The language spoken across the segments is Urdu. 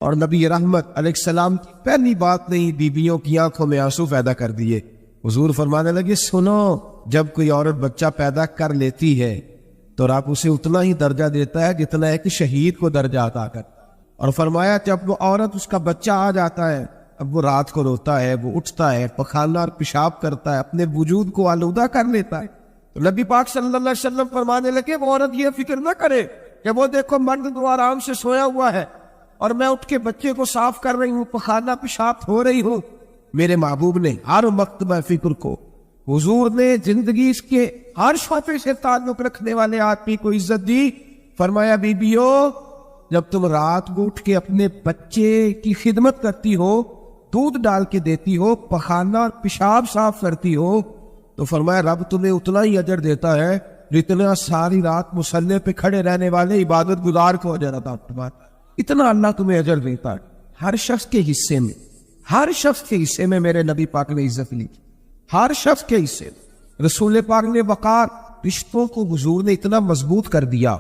اور نبی رحمت علیہ السلام کی پہلی بات نہیں بیویوں کی آنکھوں میں آنسو پیدا کر دیے. حضور فرمانے لگے سنو، جب کوئی عورت بچہ پیدا کر لیتی ہے تو رب اسے اتنا ہی درجہ دیتا ہے جتنا ایک شہید کو درجہ عطا کرتا ہے. اور فرمایا جب وہ عورت اس کا بچہ آ جاتا ہے، اب وہ رات کو روتا ہے، وہ اٹھتا ہے، پخانا اور پیشاب کرتا ہے، اپنے وجود کو آلودہ کر لیتا ہے. تو نبی پاک صلی اللہ علیہ وسلم فرمانے لگے وہ عورت یہ فکر نہ کرے کہ وہ دیکھو مرد تو آرام سے سویا ہوا ہے اور میں اٹھ کے بچے کو صاف کر رہی ہوں، پخانا پیشاب ہو رہی ہوں. میرے محبوب نے ہر مکتبہ فکر کو، حضور نے زندگی اس کے ہر شعبے سے تعلق رکھنے والے آدمی کو عزت دی. فرمایا بیبیو، جب تم رات کو اٹھ کے اپنے بچے کی خدمت کرتی ہو، دودھ ڈال کے دیتی ہو، پخانا اور پیشاب صاف کرتی ہو، تو فرمایا رب تمہیں اتنا ہی اجر دیتا ہے جتنا ساری رات مصلی پہ کھڑے رہنے والے عبادت گزار کو اجر عطا فرماتا ہے. اتنا اللہ تمہیں اجر دیتا ہے. ہر شخص کے حصے میں، ہر شخص کے حصے میں میرے نبی پاک نے عزت لی. ہر شخص کے حصے میں رسول پاک نے وقار، رشتوں کو حضور نے اتنا مضبوط کر دیا،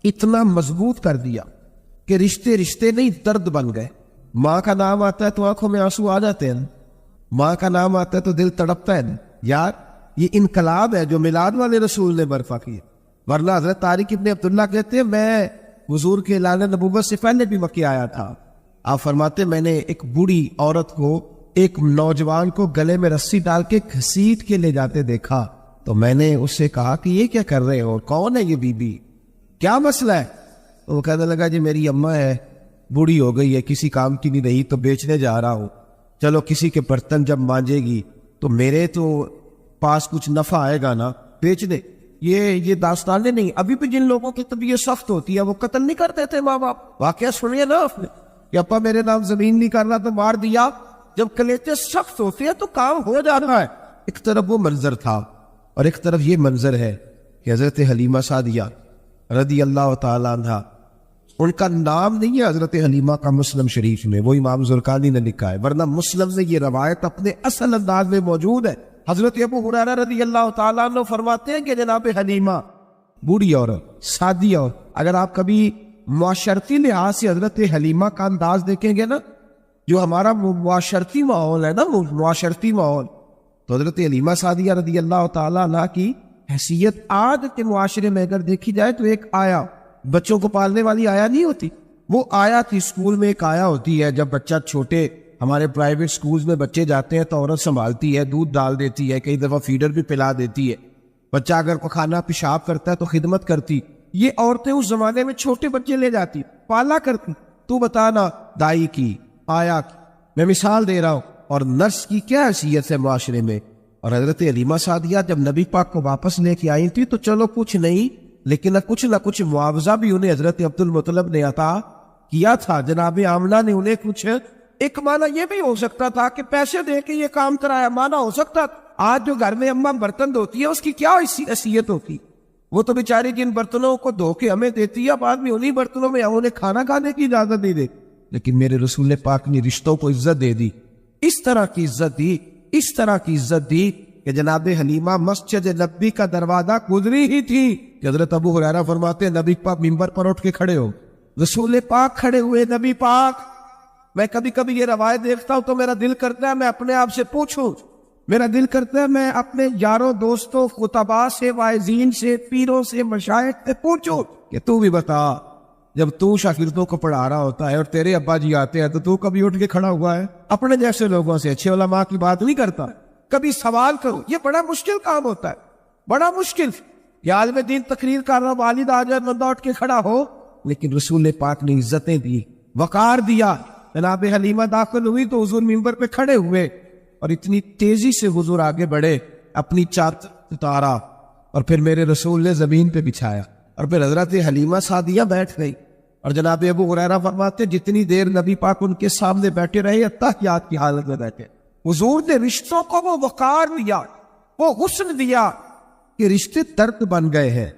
اتنا مضبوط کر دیا کہ رشتے رشتے نہیں درد بن گئے. ماں کا نام آتا ہے تو آنکھوں میں آنسو آ جاتے ہیں، ماں کا نام آتا ہے تو دل تڑپتا ہے. یار یہ انقلاب ہے جو میلاد والے رسول نے برپا کیا. ورنہ حضرت طارق ابن عبداللہ کہتے ہیں میں حضور کے اعلان نبوت سے پہلے بھی مکے آیا تھا. آپ فرماتے میں نے ایک بوڑھی عورت کو، ایک نوجوان کو گلے میں رسی ڈال کے گھسیٹ کے لے جاتے دیکھا تو میں نے اس سے کہا کہ یہ کیا کر رہے ہو، کون ہے یہ بی بی، کیا مسئلہ ہے؟ وہ کہنے لگا جی میری اماں ہے، بوڑھی ہو گئی ہے، کسی کام کی نہیں رہی تو بیچنے جا رہا ہوں. چلو کسی کے برتن جب مانجے گی تو میرے تو پاس کچھ نفع آئے گا نا، بیچ دے. یہ داستانیں نہیں. ابھی بھی جن لوگوں کی طبیعت سخت ہوتی ہے وہ قتل نہیں کرتے تھے ماں باپ. واقعہ سنیے نا آپ نے کہ ابا میرے نام زمین نہیں کرنا تو مار دیا. جب کلیجے سخت ہوتے ہیں تو کام ہو جاتا ہے. ایک طرف وہ منظر تھا اور ایک طرف یہ منظر ہے کہ حضرت حلیمہ سعدیہ رضی اللہ تعالیٰ عنہ، ان کا نام نہیں ہے حضرت حلیمہ کا مسلم شریف میں، وہ امام زرقانی نے لکھا ہے، ورنہ مسلم میں یہ روایت اپنے اصل انداز میں موجود ہے. حضرت ابو ہریرہ رضی اللہ تعالیٰ عنہ فرماتے ہیں کہ جناب حلیمہ بوڑھی عورت، سادی عورت، اگر آپ کبھی معاشرتی لحاظ سے حضرت حلیمہ کا انداز دیکھیں گے نا، جو ہمارا معاشرتی ماحول ہے نا، معاشرتی ماحول، تو حضرت حلیمہ سعدیہ رضی اللہ تعالیٰ عنہ کی حیثیت آج کے معاشرے میں اگر دیکھی جائے تو ایک آیا، بچوں کو پالنے والی آیا نہیں ہوتی، وہ آیا تھی. اسکول میں ایک آیا ہوتی ہے، جب بچہ چھوٹے ہمارے پرائیویٹ سکولز میں بچے جاتے ہیں تو عورت سنبھالتی ہے، دودھ ڈال دیتی ہے، کئی دفعہ فیڈر بھی پلا دیتی ہے. بچہ اگر پخانا پیشاب کرتا ہے تو خدمت کرتی. یہ عورتیں اس زمانے میں چھوٹے بچے لے جاتی، پالا کرتی. تو بتانا دائی کی، آیا کی، میں مثال دے رہا ہوں. اور نرس کی کیا حیثیت ہے معاشرے میں. اور حضرت حلیمہ سعدیہ جب نبی پاک کو واپس لے کے آئی تھی تو چلو کچھ نہیں، لیکن نہ کچھ معاوضہ بھی انہیں حضرت عبد المطلب نے عطا کیا تھا. جناب آمنہ نے انہیں کچھ، ایک معنی یہ بھی ہو سکتا تھا کہ پیسے دے کے یہ کام کرایا، معنی ہو سکتا. آج جو گھر میں اماں برتن دھوتی ہے اس کی کیا حیثیت ہوتی، وہ تو بیچاری جن برتنوں کو دھو کے ہمیں دیتی ہے، بعد میں انہی برتنوں میں انہیں کھانا کھانے کی اجازت نہیں دے. لیکن میرے رسول پاک نے رشتوں کو عزت دے دی، اس طرح کی عزت دی، اس طرح کی عزت دی کہ جناب حلیمہ مسجد نبی کا دروازہ گزری ہی تھی کہ حضرت ابو ہریرہ فرماتے ہیں نبی پاک منبر پر اٹھ کے کھڑے ہو، رسول پاک کھڑے ہوئے، نبی پاک. میں کبھی کبھی یہ روایت دیکھتا ہوں تو میرا دل کرتا ہے میں اپنے آپ سے پوچھوں، میرا دل کرتا ہے میں اپنے یاروں دوستوں خطباء سے، واعظین سے، پیروں سے، مشائخ سے پوچھوں کہ تو بھی بتا، جب تو شاگردوں کو پڑھا رہا ہوتا ہے اور تیرے ابا جی آتے ہیں تو کبھی اٹھ کے کھڑا ہوا ہے اپنے جیسے لوگوں سے، اچھے علماء کی بات نہیں کرتا، کبھی سوال کرو. یہ بڑا مشکل کام ہوتا ہے، بڑا مشکل. یہ عالم دین تقریر کر رہا، والد آ جائے، بندہ اٹھ کے کھڑا ہو. لیکن رسول پاک نے عزتیں دی، وقار دیا. جناب حلیمہ داخل ہوئی تو حضور منبر پہ کھڑے ہوئے اور اتنی تیزی سے حضور آگے بڑھے، اپنی چادر اتارا اور پھر میرے رسول نے زمین پہ بچھایا اور پھر حضرت حلیمہ سعدیہ بیٹھ گئی. اور جناب ابو ہریرہ فرماتے جتنی دیر نبی پاک ان کے سامنے بیٹھے رہے اتحیات کی حالت میں بیٹھے. حضور نے رشتوں کو وہ وقار دیا، وہ حسن دیا کہ رشتے درد بن گئے ہیں.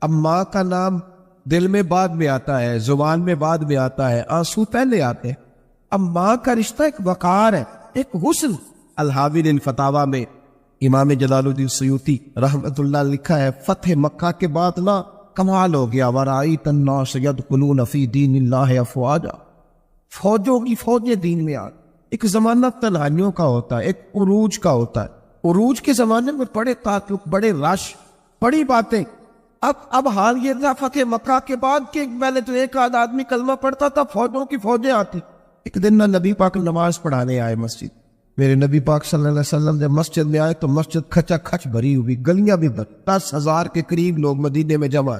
اب ماں کا نام دل میں بعد میں آتا ہے، زبان میں بعد میں آتا ہے، آنسو پہلے آتے ہیں. اب ماں کا رشتہ ایک وقار ہے، ایک حسن. الحاوی الفتاوی میں امام جلال الدین سیوطی رحمت اللہ لکھا ہے فتح مکہ کے بعد نا کمال ہو گیا. وَرَأَيْتَ النَّاسَ يَدْخُلُونَ فِي دِينِ اللَّهِ أَفْوَاجًا. فوجوں کی فوجیں دین میں ایک زمانہ تنہائیوں کا ہوتا ہے، ایک عروج کا ہوتا ہے، عروج کے زمانے میں بڑے تعلق، بڑے رش، بڑی باتیں۔ اب حال یہ تھا فتح مکہ کے بعد کہ پہلے تو ایک آدھ آدمی کلمہ پڑھتا تھا، فوجوں کی فوجیں آتی۔ ایک دن نہ نبی پاک نماز پڑھانے آئے مسجد، میرے نبی پاک صلی اللہ علیہ وسلم جب مسجد میں آئے تو مسجد کھچا کھچ بھری ہوئی، گلیاں بھی بھری، 10,000 کے قریب لوگ مدینے میں جمع،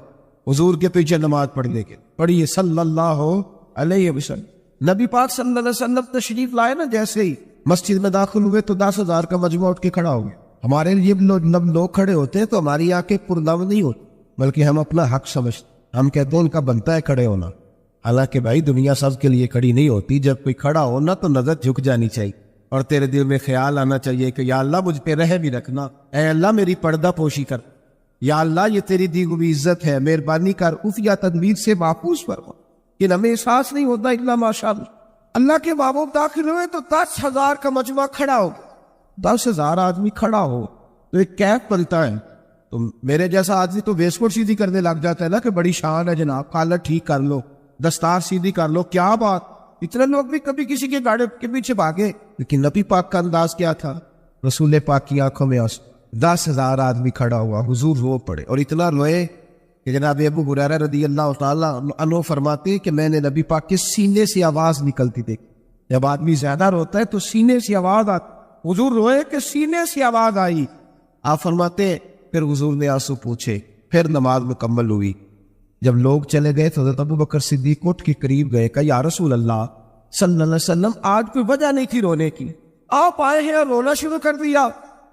حضور کے پیچھے نماز پڑھنے کے۔ پڑھیے صلی اللہ علیہ وسلم۔ نبی پاک صلی اللہ علیہ وسلم تشریف لائے نا، جیسے ہی مسجد میں داخل ہوئے تو 10,000 کا مجموعہ اٹھ کے کھڑا ہو گیا۔ ہمارے لیے لوگ کھڑے ہوتے ہیں تو ہماری آنکھیں پردم نہیں ہوتی، بلکہ ہم اپنا حق سمجھتے، ہم کہتے ہیں ان کا بنتا ہے کھڑے ہونا۔ حالانکہ بھائی دنیا سب کے لیے کھڑی نہیں ہوتی، جب کوئی کھڑا ہونا تو نظر جھک جانی چاہیے، اور تیرے دل میں خیال آنا چاہیے کہ یا اللہ مجھ پہ رحم بھی رکھنا، اے اللہ میری پردہ پوشی کر، یا اللہ یہ تیری دی ہوئی عزت ہے، مہربانی کر، خفیہ تدبیر سے محفوظ فرما۔ کہ ہمیں احساس نہیں ہوتا الا ماشاءاللہ۔ اللہ کے محبوب داخل ہوئے تو 10,000 کا مجمع کھڑا ہو، 10,000 آدمی کھڑا ہو تو ایک کیف بنتا ہے، تو میرے جیسا آدمی تو ویسکوٹ سیدھی کرنے لگ جاتا ہے نا کہ بڑی شان ہے جناب، کالر ٹھیک کر لو، دستار سیدھی کر لو، کیا بات۔ اتنے لوگ بھی کبھی کسی کے گاڑی کے پیچھے بھاگے، لیکن نبی پاک کا انداز کیا تھا؟ رسول پاک کی آنکھوں میں آنسو۔ 10,000 آدمی کھڑا ہوا، حضور رو پڑے، اور اتنا روئے کہ جناب ابو ہریرہ رضی اللہ تعالیٰ عنہ فرماتے کہ میں نے نبی پاک کے سینے سے آواز نکلتی دیکھی۔ جب آدمی زیادہ روتا ہے تو سینے سے آواز آتی، حضور روئے کہ سینے سے آواز آئی۔ آپ فرماتے پھر حضور نے آنسو پوچھے، پھر نماز مکمل ہوئی۔ جب لوگ چلے گئے تو حضرت ابوبکر صدیق اٹھ کے قریب گئے، کہا یا رسول اللہ صلی اللہ علیہ وسلم آج کوئی وجہ نہیں تھی رونے کی، آپ آئے ہیں اور رونا شروع کر دیا۔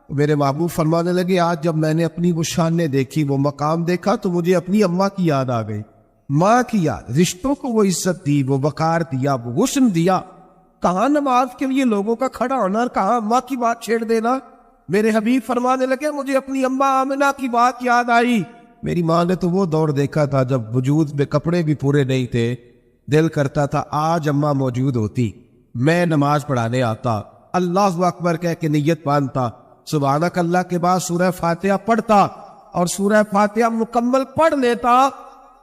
میرے محبوب فرمانے لگے آج جب میں نے اپنی وہ شانیں دیکھی، وہ مقام دیکھا تو مجھے اپنی اماں کی یاد آ گئی، ماں کی یاد، رشتوں کو وہ عزت دی، وہ وقار دیا، وہ حسن دیا۔ کہاں نماز کے لیے لوگوں کا کھڑا ہونا اور کہاں اماں کی بات چھیڑ دینا۔ میرے حبیب فرمانے لگے مجھے اپنی اماں آمنہ کی بات یاد آئی۔ میری ماں نے تو وہ دور دیکھا تھا جب وجود میں کپڑے بھی پورے نہیں تھے، دل کرتا تھا آج اماں موجود ہوتی، میں نماز پڑھانے آتا، اللہ اکبر کہہ کے نیت باندھتا، سبحانک اللہ کے بعد سورہ فاتحہ پڑھتا اور سورہ فاتحہ مکمل پڑھ لیتا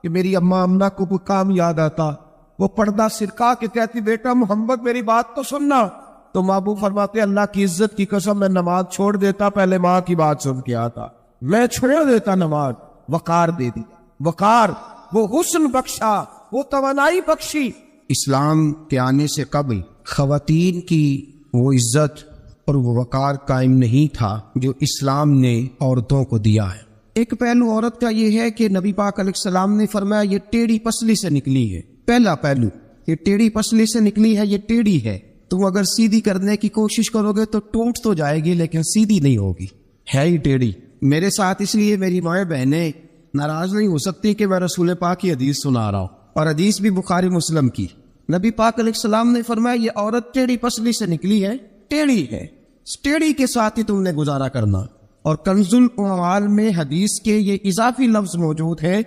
کہ میری اماں آمنہ کو کوئی کام یاد آتا، وہ پردہ سرکا کے کہتی بیٹا محمد میری بات تو سننا، تو محبوب فرماتے اللہ کی عزت کی قسم میں نماز چھوڑ دیتا، پہلے ماں کی بات سن کے آتا، میں چھوڑ دیتا نماز۔ وقار دے دی، وقار، وہ حسن بخشا، وہ توانائی بخشی۔ اسلام کے آنے سے قبل خواتین کی وہ عزت اور وہ وقار قائم نہیں تھا جو اسلام نے عورتوں کو دیا ہے۔ ایک پہلو عورت کا یہ ہے کہ نبی پاک علیہ السلام نے فرمایا یہ ٹیڑھی پسلی سے نکلی ہے، پہلا پہلو یہ ٹیڑھی پسلی سے نکلی ہے، یہ ٹیڑھی ہے، تم اگر سیدھی کرنے کی کوشش کرو گے تو ٹوٹ تو جائے گی لیکن سیدھی نہیں ہوگی، ہے ہی ٹیڑھی۔ میرے ساتھ اس لیے میری مائیں بہنیں ناراض نہیں ہو سکتی کہ میں رسول پاک کی حدیث سنا رہا ہوں، اور حدیث بھی بخاری مسلم کی۔ نبی پاک علیہ السلام نے فرمایا یہ عورت ٹیڑھی پسلی سے نکلی ہے، ٹیڑھی ہے، اس ٹیڑھی کے ساتھ ہی تم نے گزارا کرنا۔ اور کنز الاعمال میں حدیث کے یہ اضافی لفظ موجود ہے،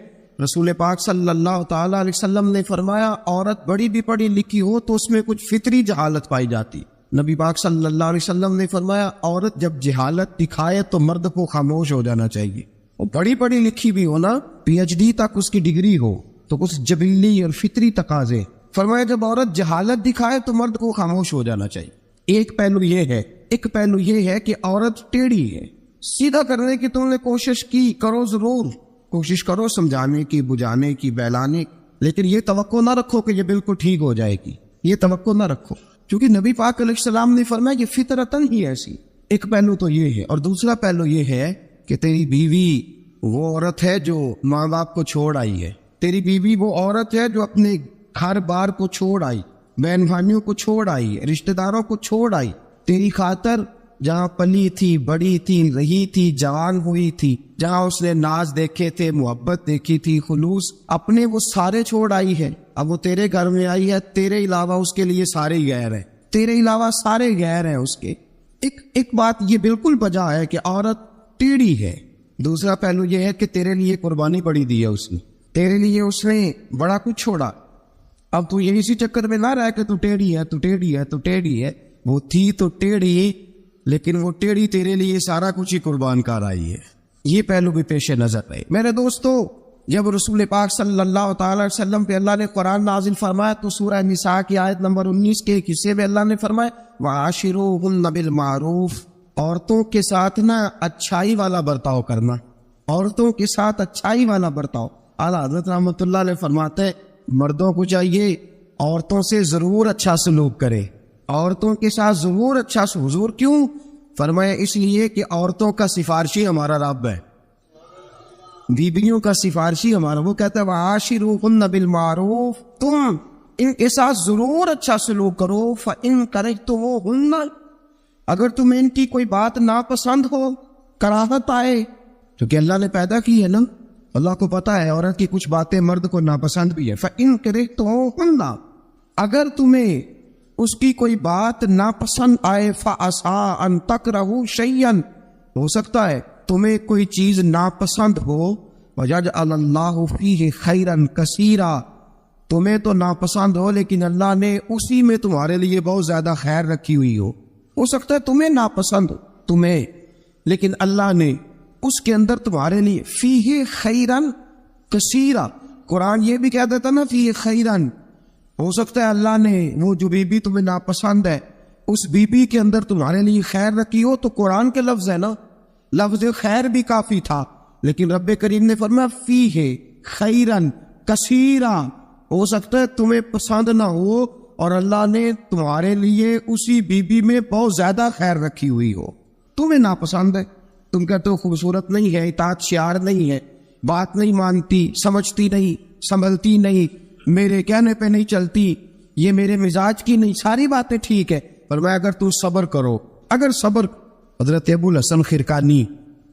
رسول پاک صلی اللہ تعالیٰ علیہ وسلم نے فرمایا عورت بڑی بھی پڑھی لکھی ہو تو اس میں کچھ فطری جہالت پائی جاتی۔ نبی پاک صلی اللہ علیہ وسلم نے فرمایا عورت جب جہالت دکھائے تو مرد کو خاموش ہو جانا چاہیے۔ وہ بڑی پڑھی لکھی بھی ہو نا، PhD تک اس کی ڈگری ہو تو کچھ جبلی اور فطری تقاضے، فرمایا جب عورت جہالت دکھائے تو مرد کو خاموش ہو جانا چاہیے۔ ایک پہلو یہ ہے، ایک پہلو یہ ہے کہ عورت ٹیڑھی ہے، سیدھا کرنے کی تم نے کوشش کی، کرو ضرور کوشش کرو سمجھانے کی، بجھانے کی، بہلانے کی، لیکن یہ توقع نہ رکھو کہ یہ بالکل ٹھیک ہو جائے گی، یہ توقع نہ رکھو، کیونکہ نبی پاک علیہ السلام نے فرمایا یہ فطرتاً ہی ایسی۔ ایک پہلو تو یہ ہے، اور دوسرا پہلو یہ ہے کہ تیری بیوی وہ عورت ہے جو ماں باپ کو چھوڑ آئی ہے، تیری بیوی وہ عورت ہے جو اپنے گھر بار کو چھوڑ آئی، بہن بھائیوں کو چھوڑ آئی، رشتہ داروں کو چھوڑ آئی، تیری خاطر جہاں پلی تھی، بڑی تھی، رہی تھی، جوان ہوئی تھی، جہاں اس نے ناز دیکھے تھے، محبت دیکھی تھی، خلوص اپنے، وہ سارے چھوڑ آئی ہے، اب وہ تیرے گھر میں آئی ہے، تیرے علاوہ اس کے لیے سارے ہی غیر ہیں، تیرے علاوہ سارے غیر ہیں اس کے۔ ایک بات یہ بالکل بجا ہے کہ عورت ٹیڑھی ہے، دوسرا پہلو یہ ہے کہ تیرے لیے قربانی بڑی دی ہے اس نے، تیرے لیے اس نے بڑا کچھ چھوڑا، اب تو یہ اسی چکر میں نہ رہا کہ تو ٹیڑھی ہے، تو ٹیڑھی ہے، تو ٹیڑھی ہے، وہ تھی تو ٹیڑھی لیکن وہ ٹیڑھی تیرے لیے سارا کچھ ہی قربان کر آئی ہے، یہ پہلو بھی پیش نظر ہے۔ میرے دوستو جب رسول پاک صلی اللہ تعالی علیہ وسلم پہ اللہ نے قرآن نازل فرمایا تو سورہ نساء کی آیت نمبر 19 کے ایک حصے میں اللہ نے فرمایا وَعَاشِرُوهُنَّ بِالْمَعْرُوفِ، عورتوں کے ساتھ نا اچھائی والا برتاؤ کرنا، عورتوں کے ساتھ اچھائی والا برتاؤ۔ اعلیٰ حضرت رحمۃ اللہ علیہ فرماتے ہیں مردوں کو چاہیے عورتوں سے ضرور اچھا سلوک کرے، عورتوں کے ساتھ ضرور اچھا سلوک۔ حضور کیوں فرمایا؟ اس لیے کہ عورتوں کا سفارشی ہمارا رب ہے، بیویوں کا سفارشی ہمارا۔ وہ کہتا ہے وَعَاشِرُوهُنَّ بِالْمَعْرُوفِ، تم ان کے ساتھ ضرور اچھا سلوک کرو۔ فَإِن كَرِهْتُمُوهُنَّ، اگر تمہیں ان کی کوئی بات ناپسند ہو، کراہت آئے، کیونکہ اللہ نے پیدا کی ہے نا، اللہ کو پتا ہے عورت کی کچھ باتیں مرد کو ناپسند بھی ہے۔ فَإِن كَرِهْتُمُوهُنَّ، اگر تمہیں اس کی کوئی بات ناپسند آئے، فَعَسَىٰ أَن تَكْرَهُوا شَيْئًا، ہو سکتا ہے تمہیں کوئی چیز ناپسند ہو، وَيَجْعَلَ اللَّهُ فِيهِ خَيْرًا كَثِيرًا، تمہیں تو ناپسند ہو لیکن اللہ نے اسی میں تمہارے لیے بہت زیادہ خیر رکھی ہوئی ہو سکتا ہے تمہیں ناپسند ہو تمہیں، لیکن اللہ نے اس کے اندر تمہارے لیے فیہ خیرن کثیرا، قرآن یہ بھی کہہ دیتا نا فیہ خیرن، ہو سکتا ہے اللہ نے وہ جو بیوی تمہیں ناپسند ہے اس بیوی کے اندر تمہارے لیے خیر رکھی ہو، تو قرآن کے لفظ ہے نا، لفظ خیر بھی کافی تھا، لیکن رب کریم نے فرمایا فیہ خیرن کثیرا، ہو سکتا ہے تمہیں پسند نہ ہو اور اللہ نے تمہارے لیے اسی بیوی میں بہت زیادہ خیر رکھی ہوئی ہو، تمہیں ناپسند ہے، تم کہتے ہو خوبصورت نہیں ہے، اطاعت شعار نہیں ہے، بات نہیں مانتی، سمجھتی نہیں، سنبھلتی نہیں، میرے کہنے پہ نہیں چلتی، یہ میرے مزاج کی نہیں، ساری باتیں ٹھیک ہے، پر میں اگر تم صبر کرو، اگر صبر۔ حضرت ابو الحسن خرقانی،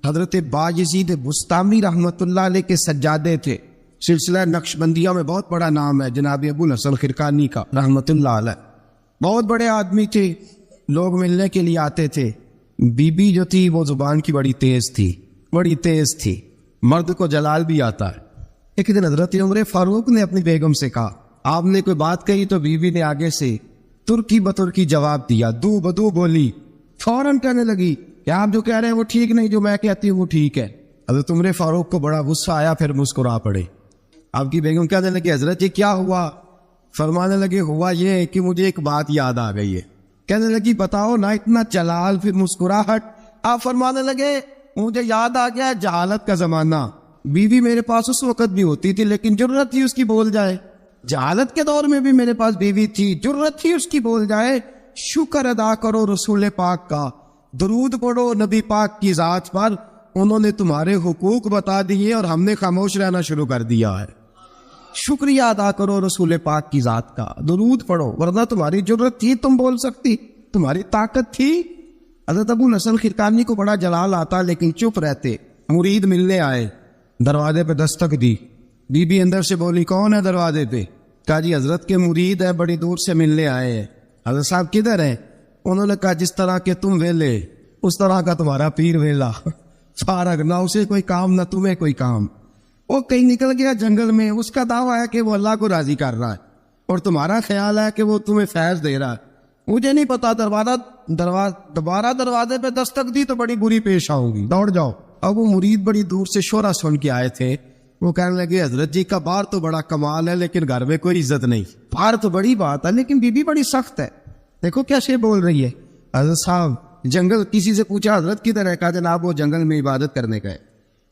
حضرت باجزید بستامی رحمۃ اللہ علیہ کے سجادے تھے، سلسلہ نقشبندیہ میں بہت بڑا نام ہے جناب ابو الحسن خرقانی کا رحمۃ اللہ علیہ، بہت بڑے آدمی تھے، لوگ ملنے کے لیے آتے تھے، بی بی جو تھی وہ زبان کی بڑی تیز تھی، بڑی تیز تھی، مرد کو جلال بھی آتا ہے۔ ایک دن حضرت عمر فاروق نے اپنی بیگم سے کہا، آپ نے کوئی بات کہی تو بیوی نے آگے سے ترکی بترکی جواب دیا، دو بدو بولی، فوراً کہنے لگی کہ آپ جو کہہ رہے ہیں وہ ٹھیک نہیں، جو میں کہتی ہوں وہ ٹھیک ہے۔ حضرت عمر فاروق کو بڑا غصہ آیا، پھر مسکرا پڑے۔ آپ کی بیگم کہنے لگی حضرت یہ کیا ہوا؟ فرمانے لگے ہوا یہ کہ مجھے ایک بات یاد آ گئی ہے۔ کہنے لگی بتاؤ نا، اتنا جلال پھر مسکراہٹ۔ آپ فرمانے لگے مجھے یاد آ گیا جہالت کا زمانہ، بیوی میرے پاس اس وقت بھی ہوتی تھی لیکن جرت تھی اس کی بول جائے، جہالت کے دور میں بھی میرے پاس بیوی تھی، جرت تھی اس کی بول جائے۔ شکر ادا کرو رسول پاک کا، درود پڑھو نبی پاک کی ذات پر، انہوں نے تمہارے حقوق بتا دیے اور ہم نے خاموش رہنا شروع کر دیا ہے۔ شکریہ ادا کرو رسول پاک کی ذات کا، درود پڑھو، ورنہ تمہاری جرت تھی، تم بول سکتی، تمہاری طاقت تھی۔ حضرت ابو الحسن خرقانی کو بڑا جلال آتا لیکن چپ رہتے۔ مرید ملنے آئے، دروازے پہ دستک دی، بی بی اندر سے بولی کون ہے دروازے پہ؟ کہا جی حضرت کے مرید ہے، بڑی دور سے ملنے آئے ہیں۔ حضرت صاحب کدھر ہیں؟ انہوں نے کہا جس طرح کے تم ویلے اس طرح کا تمہارا پیر ویلا، فارغ، نہ اسے کوئی کام نہ تمہیں کوئی کام، وہ کہیں نکل گیا جنگل میں، اس کا دعویٰ ہے کہ وہ اللہ کو راضی کر رہا ہے اور تمہارا خیال ہے کہ وہ تمہیں فیض دے رہا ہے، مجھے نہیں پتا، دوبارہ دروازے پہ دستک دی تو بڑی بری پیش آؤں گی، دوڑ جاؤ۔ اب وہ مرید بڑی دور سے شورا سن کے آئے تھے، وہ کہنے لگے حضرت جی کا باہر تو بڑا کمال ہے لیکن گھر میں کوئی عزت نہیں، باہر تو بڑی بات ہے لیکن بی بی بڑی سخت ہے، دیکھو کیسے بول رہی ہے۔ حضرت صاحب جنگل، کسی سے پوچھا حضرت کدھر ہے؟ کہا جناب وہ جنگل میں عبادت کرنے گئے۔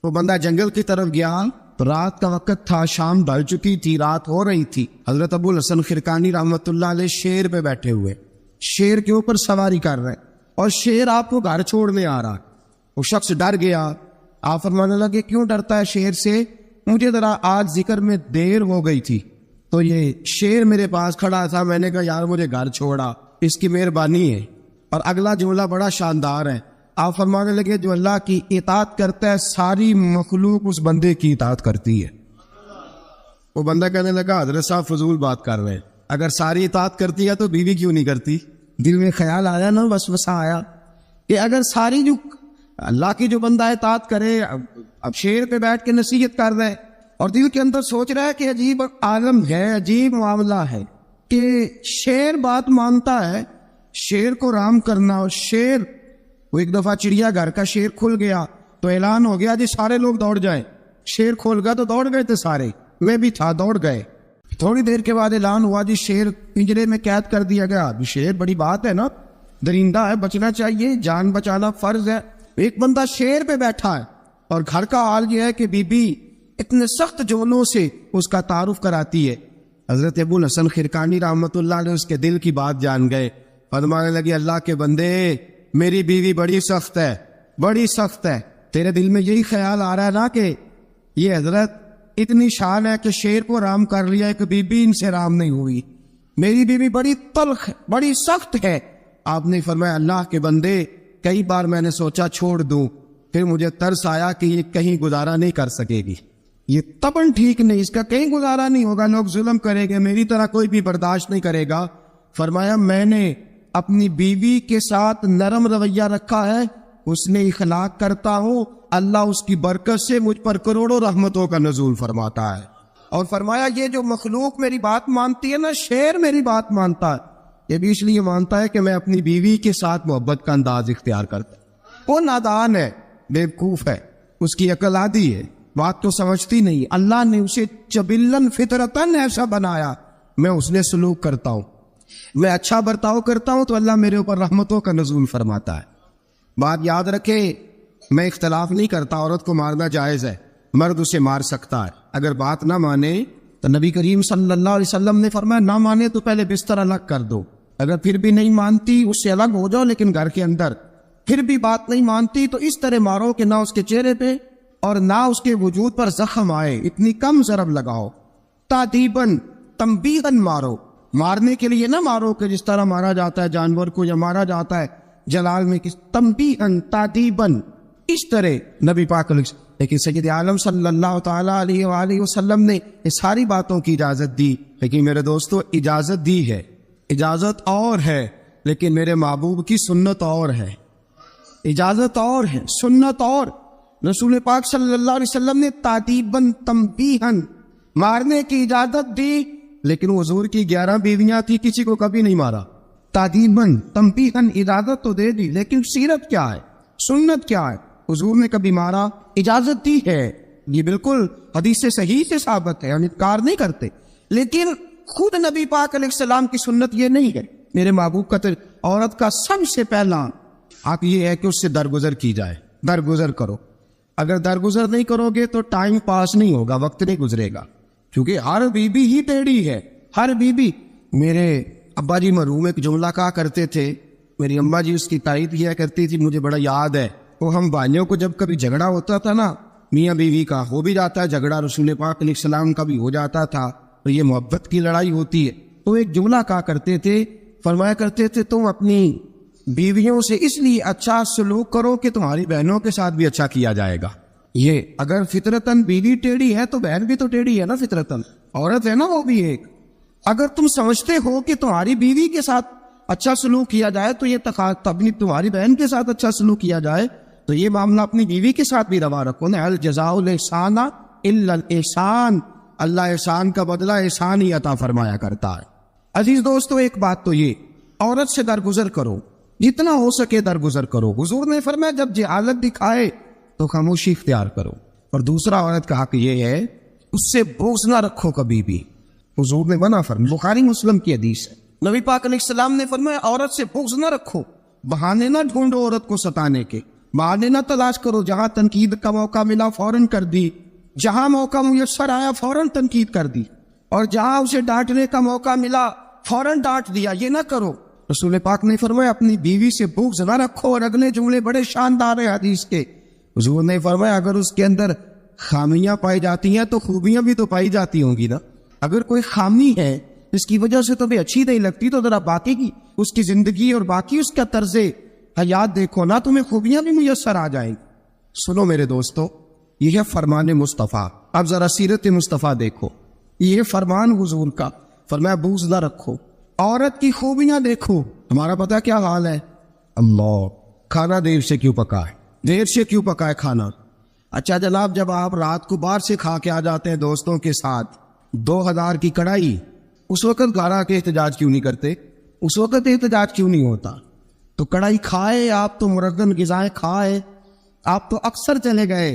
وہ بندہ جنگل کی طرف گیا تو رات کا وقت تھا، شام ڈل چکی تھی، رات ہو رہی تھی۔ حضرت ابو الحسن خرقانی رحمۃ اللہ علیہ شیر پہ بیٹھے ہوئے، شیر کے اوپر سواری کر رہے اور شیر آپ کو گھر چھوڑنے آ رہا۔ وہ شخص ڈر گیا، آپ فرمانے لگے کیوں ڈرتا ہے شیر سے؟ مجھے ذرا آج ذکر میں دیر ہو گئی تھی تو یہ شیر میرے پاس کھڑا تھا، میں نے کہا یار مجھے گھر چھوڑا، اس کی مہربانی ہے۔ اور اگلا جملہ بڑا شاندار ہے، آپ فرمانے لگے جو اللہ کی اطاعت کرتا ہے ساری مخلوق اس بندے کی اطاعت کرتی ہے۔ وہ بندہ کہنے لگا حضرت صاحب فضول بات کر رہے ہیں، اگر ساری اطاعت کرتی ہے تو بیوی کیوں نہیں کرتی؟ دل میں خیال آیا نا، وسوسہ آیا کہ اگر ساری جو اللہ کی جو بندہ اطاعت کرے، اب شیر پہ بیٹھ کے نصیحت کر رہے اور دل کے اندر سوچ رہا ہے کہ عجیب عالم ہے، عجیب معاملہ ہے کہ شیر بات مانتا ہے، شیر کو رام کرنا، اور شیر، وہ ایک دفعہ چڑیا گھر کا شیر کھل گیا تو اعلان ہو گیا جی سارے لوگ دوڑ جائیں، شیر کھول گیا تو دوڑ گئے تھے سارے، میں بھی تھا، دوڑ گئے۔ تھوڑی دیر کے بعد اعلان ہوا جی شیر پنجرے میں قید کر دیا گیا۔ ابھی شیر بڑی بات ہے نا، درندہ ہے، بچنا چاہیے، جان بچانا فرض ہے۔ ایک بندہ شیر پہ بیٹھا ہے اور گھر کا حال یہ ہے کہ بی بی اتنے سخت جولوں سے اس کا تعارف کراتی ہے۔ حضرت ابو الحسن خرقانی رحمۃ اللہ علیہ اس کے دل کی بات جان گئے، فرمانے لگے اللہ کے بندے میری بیوی بڑی سخت ہے، بڑی سخت ہے، تیرے دل میں یہی خیال آ رہا ہے نا کہ یہ حضرت اتنی شان ہے کہ شیر کو رام کر لیا، ایک بی بی ان سے رام نہیں ہوئی، میری بیوی بڑی تلخ ہے، بڑی سخت ہے۔ آپ نے فرمایا اللہ کے بندے کئی بار میں نے سوچا چھوڑ دوں، پھر مجھے ترس آیا کہ یہ کہیں گزارا نہیں کر سکے گی، یہ طبعاً ٹھیک نہیں، اس کا کہیں گزارا نہیں ہوگا، لوگ ظلم کریں گے، میری طرح کوئی بھی برداشت نہیں کرے گا۔ فرمایا میں نے اپنی بیوی کے ساتھ نرم رویہ رکھا ہے، اس نے اخلاق کرتا ہوں، اللہ اس کی برکت سے مجھ پر کروڑوں رحمتوں کا نزول فرماتا ہے۔ اور فرمایا یہ جو مخلوق میری بات مانتی ہے نا، شیر میری بات مانتا ہے، یہ بھی اس لیے مانتا ہے کہ میں اپنی بیوی کے ساتھ محبت کا انداز اختیار کرتا ہوں۔ وہ نادان ہے، بیوقوف ہے، اس کی عقل آدھی ہے، بات تو سمجھتی نہیں، اللہ نے اسے جبلن فطرتن ایسا بنایا، میں اس نے سلوک کرتا ہوں، میں اچھا برتاؤ کرتا ہوں تو اللہ میرے اوپر رحمتوں کا نزول فرماتا ہے۔ بات یاد رکھے، میں اختلاف نہیں کرتا، عورت کو مارنا جائز ہے، مرد اسے مار سکتا ہے، اگر بات نہ مانے تو نبی کریم صلی اللہ علیہ وسلم نے فرمایا نہ مانے تو پہلے بستر الگ کر دو، اگر پھر بھی نہیں مانتی اس سے الگ ہو جاؤ، لیکن گھر کے اندر پھر بھی بات نہیں مانتی تو اس طرح مارو کہ نہ اس کے چہرے پہ اور نہ اس کے وجود پر زخم آئے، اتنی کم ضرب لگاؤ، تادیباً تنبیہاً مارو، مارنے کے لیے نہ مارو کہ جس طرح مارا جاتا ہے جانور کو یا مارا جاتا ہے جلال میں، کس تنبیہاً تادیباً، اس طرح نبی پاک علیہ، لیکن سید عالم صلی اللہ تعالیٰ علیہ وآلہ وسلم نے یہ ساری باتوں کی اجازت دی، لیکن میرے دوستو اجازت دی ہے، اجازت اور ہے، لیکن میرے محبوب کی سنت اور ہے، اجازت اور ہے، سنت اور۔ رسول پاک صلی اللہ علیہ وسلم نے تادیباً تنبیہاً مارنے کی اجازت دی، لیکن حضور کی 11 بیویاں تھی، کسی کو کبھی نہیں مارا۔ تادیباً تنبیہاً اجازت تو دے دی، لیکن سیرت کیا ہے، سنت کیا ہے، حضور نے کبھی مارا، اجازت دی ہے، یہ بالکل حدیث سے صحیح سے ثابت ہے، ہم انکار نہیں کرتے، لیکن خود نبی پاک علیہ السلام کی سنت یہ نہیں ہے۔ میرے محبوب کا عورت کا سب سے پہلا حق یہ ہے کہ اس سے درگزر کی جائے، درگزر کرو، اگر درگزر نہیں کرو گے تو ٹائم پاس نہیں ہوگا، وقت نہیں گزرے گا، کیونکہ ہر بیوی ہی ٹیڑھی ہے، ہر بیوی۔ میرے ابا جی مرحوم ایک جملہ کہا کرتے تھے، میری اماں جی اس کی تائید کیا کرتی تھی، مجھے بڑا یاد ہے، وہ ہم بھائیوں کو جب کبھی جھگڑا ہوتا تھا نا، میاں بیوی کا ہو بھی جاتا ہے جھگڑا، رسول پاک علیہ السلام کا بھی ہو جاتا تھا، تو یہ محبت کی لڑائی ہوتی ہے، تو ایک جملہ کہا کرتے تھے، فرمایا کرتے تھے تم اپنی بیویوں سے اس لیے اچھا سلوک کرو کہ تمہاری بہنوں کے ساتھ بھی اچھا کیا جائے گا۔ یہ اگر فطرتاً بیوی ٹیڑھی ہے تو بہن بھی تو ٹیڑھی ہے نا، فطرتاً عورت ہے نا وہ بھی ایک۔ اگر تم سمجھتے ہو کہ تمہاری بیوی کے ساتھ اچھا سلوک کیا جائے تو یہ اپنی تمہاری بہن کے ساتھ اچھا سلوک کیا جائے تو یہ معاملہ اپنی بیوی کے ساتھ بھی روا رکھو نا، الجزاء الاحسان الا الاحسان، اللہ احسان کا بدلہ احسان ہی عطا فرمایا کرتا ہے۔ عزیز دوستو ایک بات تو یہ، عورت سے درگزر کرو، جتنا ہو سکے درگزر کرو، حضور نے فرمایا جب جہالت دکھائے تو خاموشی اختیار کرو، اور دوسرا عورت کا حق یہ ہے اس سے بغض نہ رکھو کبھی بھی، حضور نے منع فرمایا، بخاری مسلم کی حدیث ہے، نبی پاک علیہ السلام نے فرمایا عورت سے بغض نہ رکھو، بہانے نہ ڈھونڈو عورت کو ستانے کے، بہانے نہ تلاش کرو، جہاں تنقید کا موقع ملا فوراً کر دی، جہاں موقع میسر آیا فوراً تنقید کر دی، اور جہاں اسے ڈانٹنے کا موقع ملا فوراً ڈانٹ دیا، یہ نہ کرو۔ رسول پاک نے فرمایا اپنی بیوی سے بغض نہ رکھو، اور اگلے جملے بڑے شاندار ہیں حدیث کے، حضور نے فرمایا اگر اس کے اندر خامیاں پائی جاتی ہیں تو خوبیاں بھی تو پائی جاتی ہوں گی نا، اگر کوئی خامی ہے اس کی وجہ سے تمہیں اچھی نہیں لگتی تو ذرا باقی کی اس کی زندگی اور باقی اس کا طرز حیات دیکھو نا، تمہیں خوبیاں بھی میسر آ جائیں گی۔ سنو میرے دوستو، یہ ہے فرمان مصطفیٰ، اب ذرا سیرت مصطفیٰ دیکھو، یہ فرمان حضور کا، فرمایا بغض نہ رکھو، عورت کی خوبیاں دیکھو۔ ہمارا پتہ کیا حال ہے، اللہ کھانا دیر سے کیوں پکا ہے، دیر سے کیوں پکا ہے کھانا؟ اچھا جناب جب آپ رات کو باہر سے کھا کے آ جاتے ہیں دوستوں کے ساتھ 2000 کی کڑھائی، اس وقت گھر کے احتجاج کیوں نہیں کرتے؟ اس وقت احتجاج کیوں نہیں ہوتا؟ تو کڑھائی کھائے آپ، تو مرغن غذائیں کھائے آپ، تو اکثر چلے گئے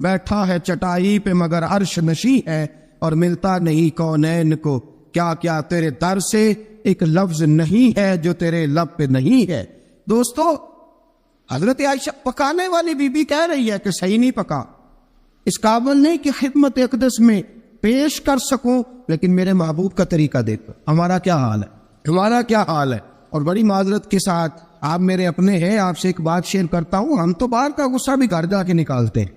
بیٹھا ہے چٹائی پہ مگر عرش نشیں ہے، اور ملتا نہیں کونین کو کیا کیا تیرے در سے ایک لفظ نہیں ہے جو تیرے لب پہ نہیں ہے۔ دوستو، حضرت عائشہ پکانے والی بی بی کہہ رہی ہے کہ صحیح نہیں پکا، اس قابل نہیں کہ خدمت اقدس میں پیش کر سکوں، لیکن میرے محبوب کا طریقہ دیکھو ہمارا کیا حال ہے، ہمارا کیا حال ہے۔ اور بڑی معذرت کے ساتھ، آپ میرے اپنے ہیں، آپ سے ایک بات شیئر کرتا ہوں، ہم تو باہر کا غصہ بھی گھر جا کے نکالتے ہیں،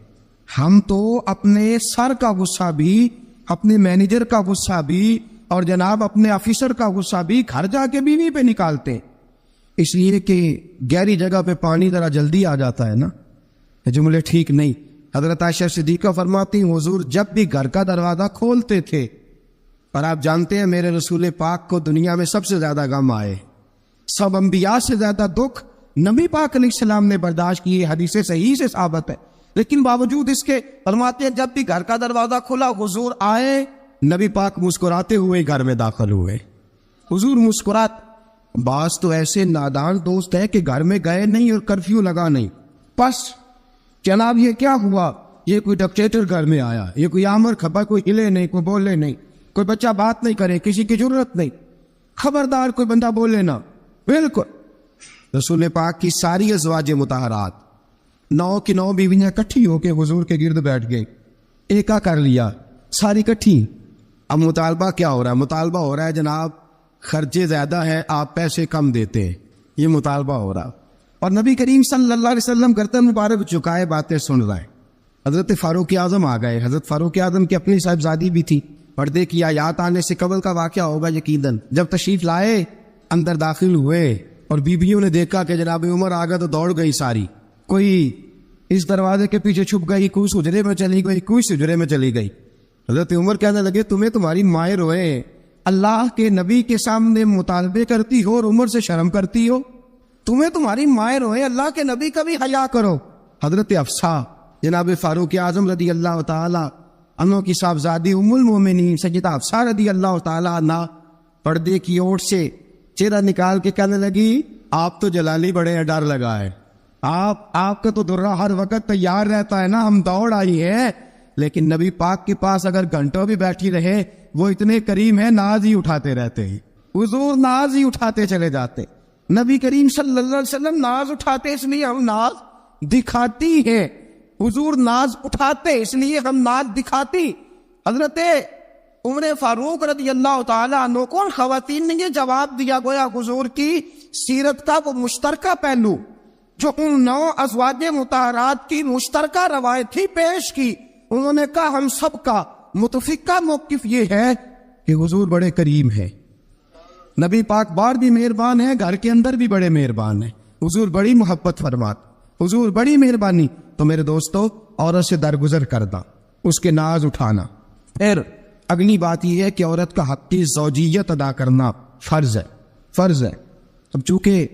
ہم تو اپنے سر کا غصہ بھی، اپنے مینیجر کا غصہ بھی، اور جناب اپنے آفیسر کا غصہ بھی گھر جا کے بیوی پہ نکالتے ہیں، اس لیے کہ گہری جگہ پہ پانی ذرا جلدی آ جاتا ہے نا، یہ جملے ٹھیک نہیں۔ حضرت عائشہ صدیقہ فرماتی ہیں حضور جب بھی گھر کا دروازہ کھولتے تھے، اور آپ جانتے ہیں میرے رسول پاک کو دنیا میں سب سے زیادہ غم آئے، سب انبیاء سے زیادہ دکھ نبی پاک علیہ السلام نے برداشت کیے، حدیث صحیح سے ثابت ہے، لیکن باوجود اس کے فرماتے ہیں جب بھی گھر کا دروازہ کھلا حضور آئے، نبی پاک مسکراتے ہوئے گھر میں داخل ہوئے، حضور مسکرات۔ بعض تو ایسے نادان دوست ہیں کہ گھر میں گئے نہیں اور کرفیو لگا نہیں، بس جناب یہ کیا ہوا، یہ کوئی ڈکٹیٹر گھر میں آیا، یہ کوئی آمر کھپا، کوئی ہلے نہیں، کوئی بولے نہیں، کوئی بچہ بات نہیں کرے، کسی کی ضرورت نہیں، خبردار کوئی بندہ بولے نا، بالکل۔ رسول پاک کی ساری ازواج مطہرات 9 کی 9 بیویاں اکٹھی ہو کے حضور کے گرد بیٹھ گئی، ایکا کر لیا ساری اکٹھی۔ اب مطالبہ کیا ہو رہا ہے؟ مطالبہ ہو رہا ہے جناب خرچے زیادہ ہیں، آپ پیسے کم دیتے ہیں، یہ مطالبہ ہو رہا۔ اور نبی کریم صلی اللہ علیہ وسلم گردن مبارک جھکائے باتیں سن رہے ہیں۔ حضرت فاروق اعظم آ گئے، حضرت فاروق اعظم کی اپنی صاحبزادی بھی تھی، پردے کی آیات آنے سے قبل کا واقعہ ہوگا یقیناً۔ جب تشریف لائے اندر داخل ہوئے اور بیویوں نے دیکھا کہ جناب عمر آ گیا تو دوڑ گئی ساری، کوئی اس دروازے کے پیچھے چھپ گئی، کوئی اس حجرے میں چلی گئی، کوئی اس حجرے میں چلی گئی۔ حضرت عمر کہنے لگے تمہیں تمہاری مائیں روئے، اللہ کے نبی کے سامنے مطالبے کرتی ہو اور عمر سے شرم کرتی ہو، تمہیں تمہاری مائیں روئے، اللہ کے نبی کا بھی حیا کرو۔ حضرت حفصہ جناب فاروق اعظم رضی اللہ تعالی عنہ کی صاحبزادی ام المومنین سیدہ حفصہ رضی اللہ تعالی عنہ پردے کی اوٹ سے چہرہ نکال کے کہنے لگی آپ تو جلالی بڑے ہیں، ڈر لگا ہے، آپ کا تو درہ ہر وقت تیار رہتا ہے نا، ہم دوڑ آئی ہیں، لیکن نبی پاک کے پاس اگر گھنٹوں بھی بیٹھی رہے وہ اتنے کریم ہیں، ناز ہی اٹھاتے رہتے ہیں، حضور ناز ہی اٹھاتے چلے جاتے۔ نبی کریم صلی اللہ علیہ وسلم ناز اٹھاتے اس لیے ہم ناز دکھاتی ہیں، حضور ناز اٹھاتے اس لیے ہم ناز دکھاتی۔ حضرت عمر فاروق رضی اللہ تعالیٰ عنہ کو خواتین نے یہ جواب دیا، گویا حضور کی سیرت کا وہ مشترکہ پہلو جو ان 9 ازواج مطہرات کی مشترکہ روایت ہی پیش کی۔ انہوں نے کہا ہم سب کا متفقہ موقف یہ ہے کہ حضور بڑے کریم ہیں، نبی پاک باہر بھی مہربان ہیں، گھر کے اندر بھی بڑے مہربان ہیں، حضور بڑی محبت فرمات، حضور بڑی مہربانی۔ تو میرے دوستو عورت سے درگزر کرنا، اس کے ناز اٹھانا۔ پھر اگلی بات یہ ہے کہ عورت کا حق کی زوجیت ادا کرنا فرض ہے، فرض ہے۔ اب چونکہ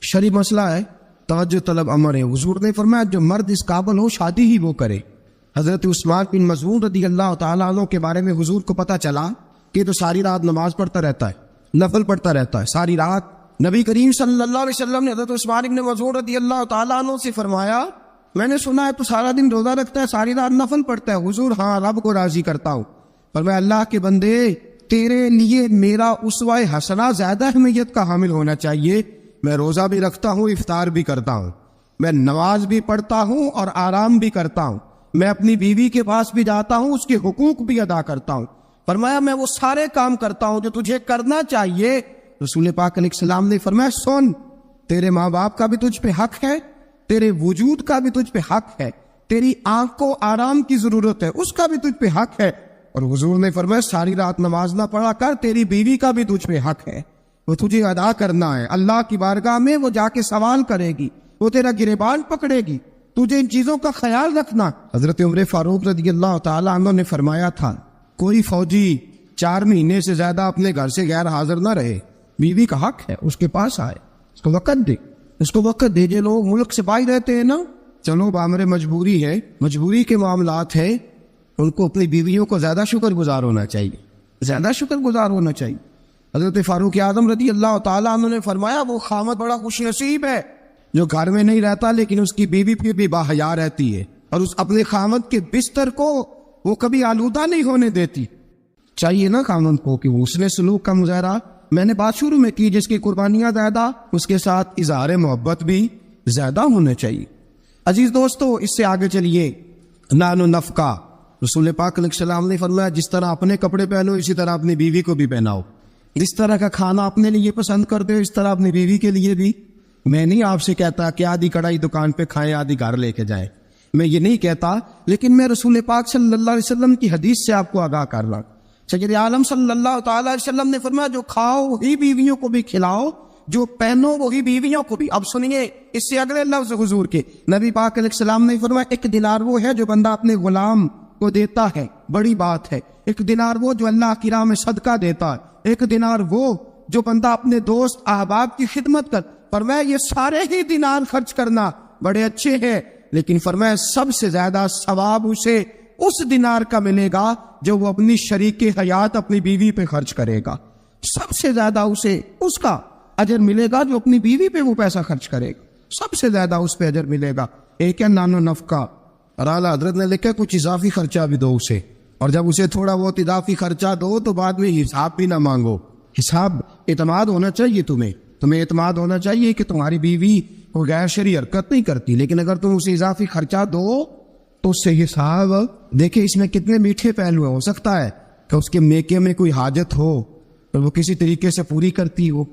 شرعی مسئلہ ہے، توجہ طلب امر ہے، حضور نے فرمایا جو مرد اس قابل ہو شادی ہی وہ کرے۔ حضرت عثمان بن مظعون رضی اللہ تعالیٰ عنہ کے بارے میں حضور کو پتہ چلا کہ تو ساری رات نماز پڑھتا رہتا ہے، نفل پڑھتا رہتا ہے ساری رات۔ نبی کریم صلی اللہ علیہ وسلم نے حضرت عثمان بن مظعون رضی اللہ تعالیٰ عنہ سے فرمایا میں نے سنا ہے تو سارا دن روزہ رکھتا ہے، ساری رات نفل پڑھتا ہے۔ حضور ہاں، رب کو راضی کرتا ہوں۔ پر میں اللہ کے بندے تیرے لیے میرا اسوہ حسنہ زیادہ اہمیت کا حامل ہونا چاہیے، میں روزہ بھی رکھتا ہوں، افطار بھی کرتا ہوں، میں نماز بھی پڑھتا ہوں اور آرام بھی کرتا ہوں، میں اپنی بیوی کے پاس بھی جاتا ہوں، اس کے حقوق بھی ادا کرتا ہوں۔ فرمایا میں وہ سارے کام کرتا ہوں جو تجھے کرنا چاہیے۔ رسول پاک علیہ السلام نے فرمایا سن، تیرے ماں باپ کا بھی تجھ پہ حق ہے، تیرے وجود کا بھی تجھ پہ حق ہے، تیری آنکھ کو آرام کی ضرورت ہے، اس کا بھی تجھ پہ حق ہے۔ اور حضور نے فرمایا ساری رات نماز نہ پڑھا کر، تیری بیوی کا بھی تجھ پہ حق ہے، وہ تجھے ادا کرنا ہے۔ اللہ کی بارگاہ میں وہ جا کے سوال کرے گی، وہ تیرا گریبان پکڑے گی، تجھے ان چیزوں کا خیال رکھنا۔ حضرت عمر فاروق رضی اللہ تعالیٰ عنہ نے فرمایا تھا کوئی فوجی 4 مہینے سے زیادہ اپنے گھر سے غیر حاضر نہ رہے، بیوی کا حق ہے اس کے پاس آئے، اس کو وقت دے، اس کو وقت دے۔ جو لوگ ملک سے باہر رہتے ہیں نا، چلو بامر مجبوری ہے، مجبوری کے معاملات ہے، ان کو اپنی بیویوں کو زیادہ شکر گزار ہونا چاہیے، زیادہ شکر گزار ہونا چاہیے۔ حضرت فاروق اعظم رضی اللہ تعالیٰ عنہ نے فرمایا وہ خامد بڑا خوش نصیب ہے جو گھر میں نہیں رہتا لیکن اس کی بیوی پھر بھی باحیا رہتی ہے، اور اس اپنے خاوند کے بستر کو وہ کبھی آلودہ نہیں ہونے دیتی. چاہیے نا خاوند کو کہ وہ حسن سلوک کا مظاہرہ، میں نے بات شروع میں کی، جس کی قربانیاں زیادہ اس کے ساتھ اظہار محبت بھی زیادہ ہونا چاہیے. عزیز دوستو، اس سے آگے چلیے. نان و نفقہ، رسول پاک علیہ السلام نے فرمایا جس طرح اپنے کپڑے پہنو اسی طرح اپنی بیوی کو بھی پہناؤ. جس طرح کا کھانا اپنے لیے پسند کرتے ہو اس طرح اپنی بیوی کے لیے بھی. میں نہیں آپ سے کہتا کہ آدھی کڑھائی دکان پہ کھائیں آدھی گھر لے کے جائیں، میں یہ نہیں کہتا، لیکن میں رسول پاک صلی اللہ علیہ وسلم کی حدیث سے آپ کو آگاہ کر رہا ہوں. سید عالم صلی اللہ تعالی علیہ وسلم نے فرمایا جو کھاؤ وہی بیویوں کو بھی کھلاؤ، جو پہنو وہی بیویوں کو بھی. اب سنیے اس سے اگلے لفظ حضور کے، نبی پاک علیہ السلام نے فرمایا ایک دینار وہ ہے جو بندہ اپنے غلام کو دیتا ہے، بڑی بات ہے. ایک دینار وہ جو اللہ کی راہ میں صدقہ دیتا ہے. ایک دینار وہ جو بندہ اپنے دوست احباب کی خدمت کر. فرمایا یہ سارے ہی دینار خرچ کرنا بڑے اچھے ہیں، لیکن فرمایا سب سے زیادہ ثواب اسے اس دینار کا ملے گا جو وہ اپنی شریک حیات اپنی بیوی پہ خرچ کرے گا. سب سے زیادہ اسے اس کا اجر ملے گا جو اپنی بیوی پہ وہ پیسہ خرچ کرے گا، سب سے زیادہ اس پہ اجر ملے گا. ایک ہے نان و نفقہ، اور اعلیٰ حضرت نے لکھا کچھ اضافی خرچہ بھی دو اسے، اور جب اسے تھوڑا بہت اضافی خرچہ دو تو بعد میں حساب بھی نہ مانگو. حساب اعتماد ہونا چاہیے، تمہیں اعتماد ہونا چاہیے کہ تمہاری بیوی وہ غیر شرعی حرکت نہیں کرتی، لیکن اگر تم اسے اضافی خرچہ دو تو اس سے حساب دیکھیں. اس میں کتنے میٹھے پہلو ہیں. ہو سکتا ہے کہ اس کے میکے میں کوئی حاجت ہو اور وہ کسی طریقے سے پوری کرتی ہو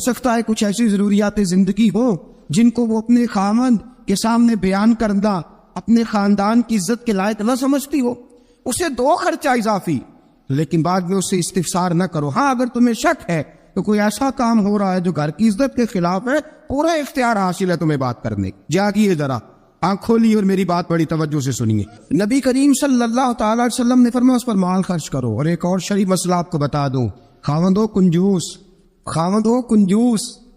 سکتا ہے کچھ ایسی ضروریات زندگی ہو جن کو وہ اپنے خاوند کے سامنے بیان کرنا اپنے خاندان کی عزت کے لائق نہ سمجھتی ہو. اسے دو خرچہ اضافی، لیکن بعد میں اسے استفسار نہ کرو. ہاں اگر تمہیں شک ہے تو کوئی ایسا کام ہو رہا ہے جو گھر کی عزت کے خلاف ہے، پورا اختیار حاصل ہے تمہیں بات کرنے. جاگیے ذرا، آنکھ کھولیے اور میری بات بڑی توجہ سے سنیے. نبی کریم صلی اللہ تعالی علیہ وسلم نے فرمایا اس پر مال خرچ کرو. اور ایک اور شرعی مسئلہ آپ کو بتا دوں، خاوند ہو کنجوس،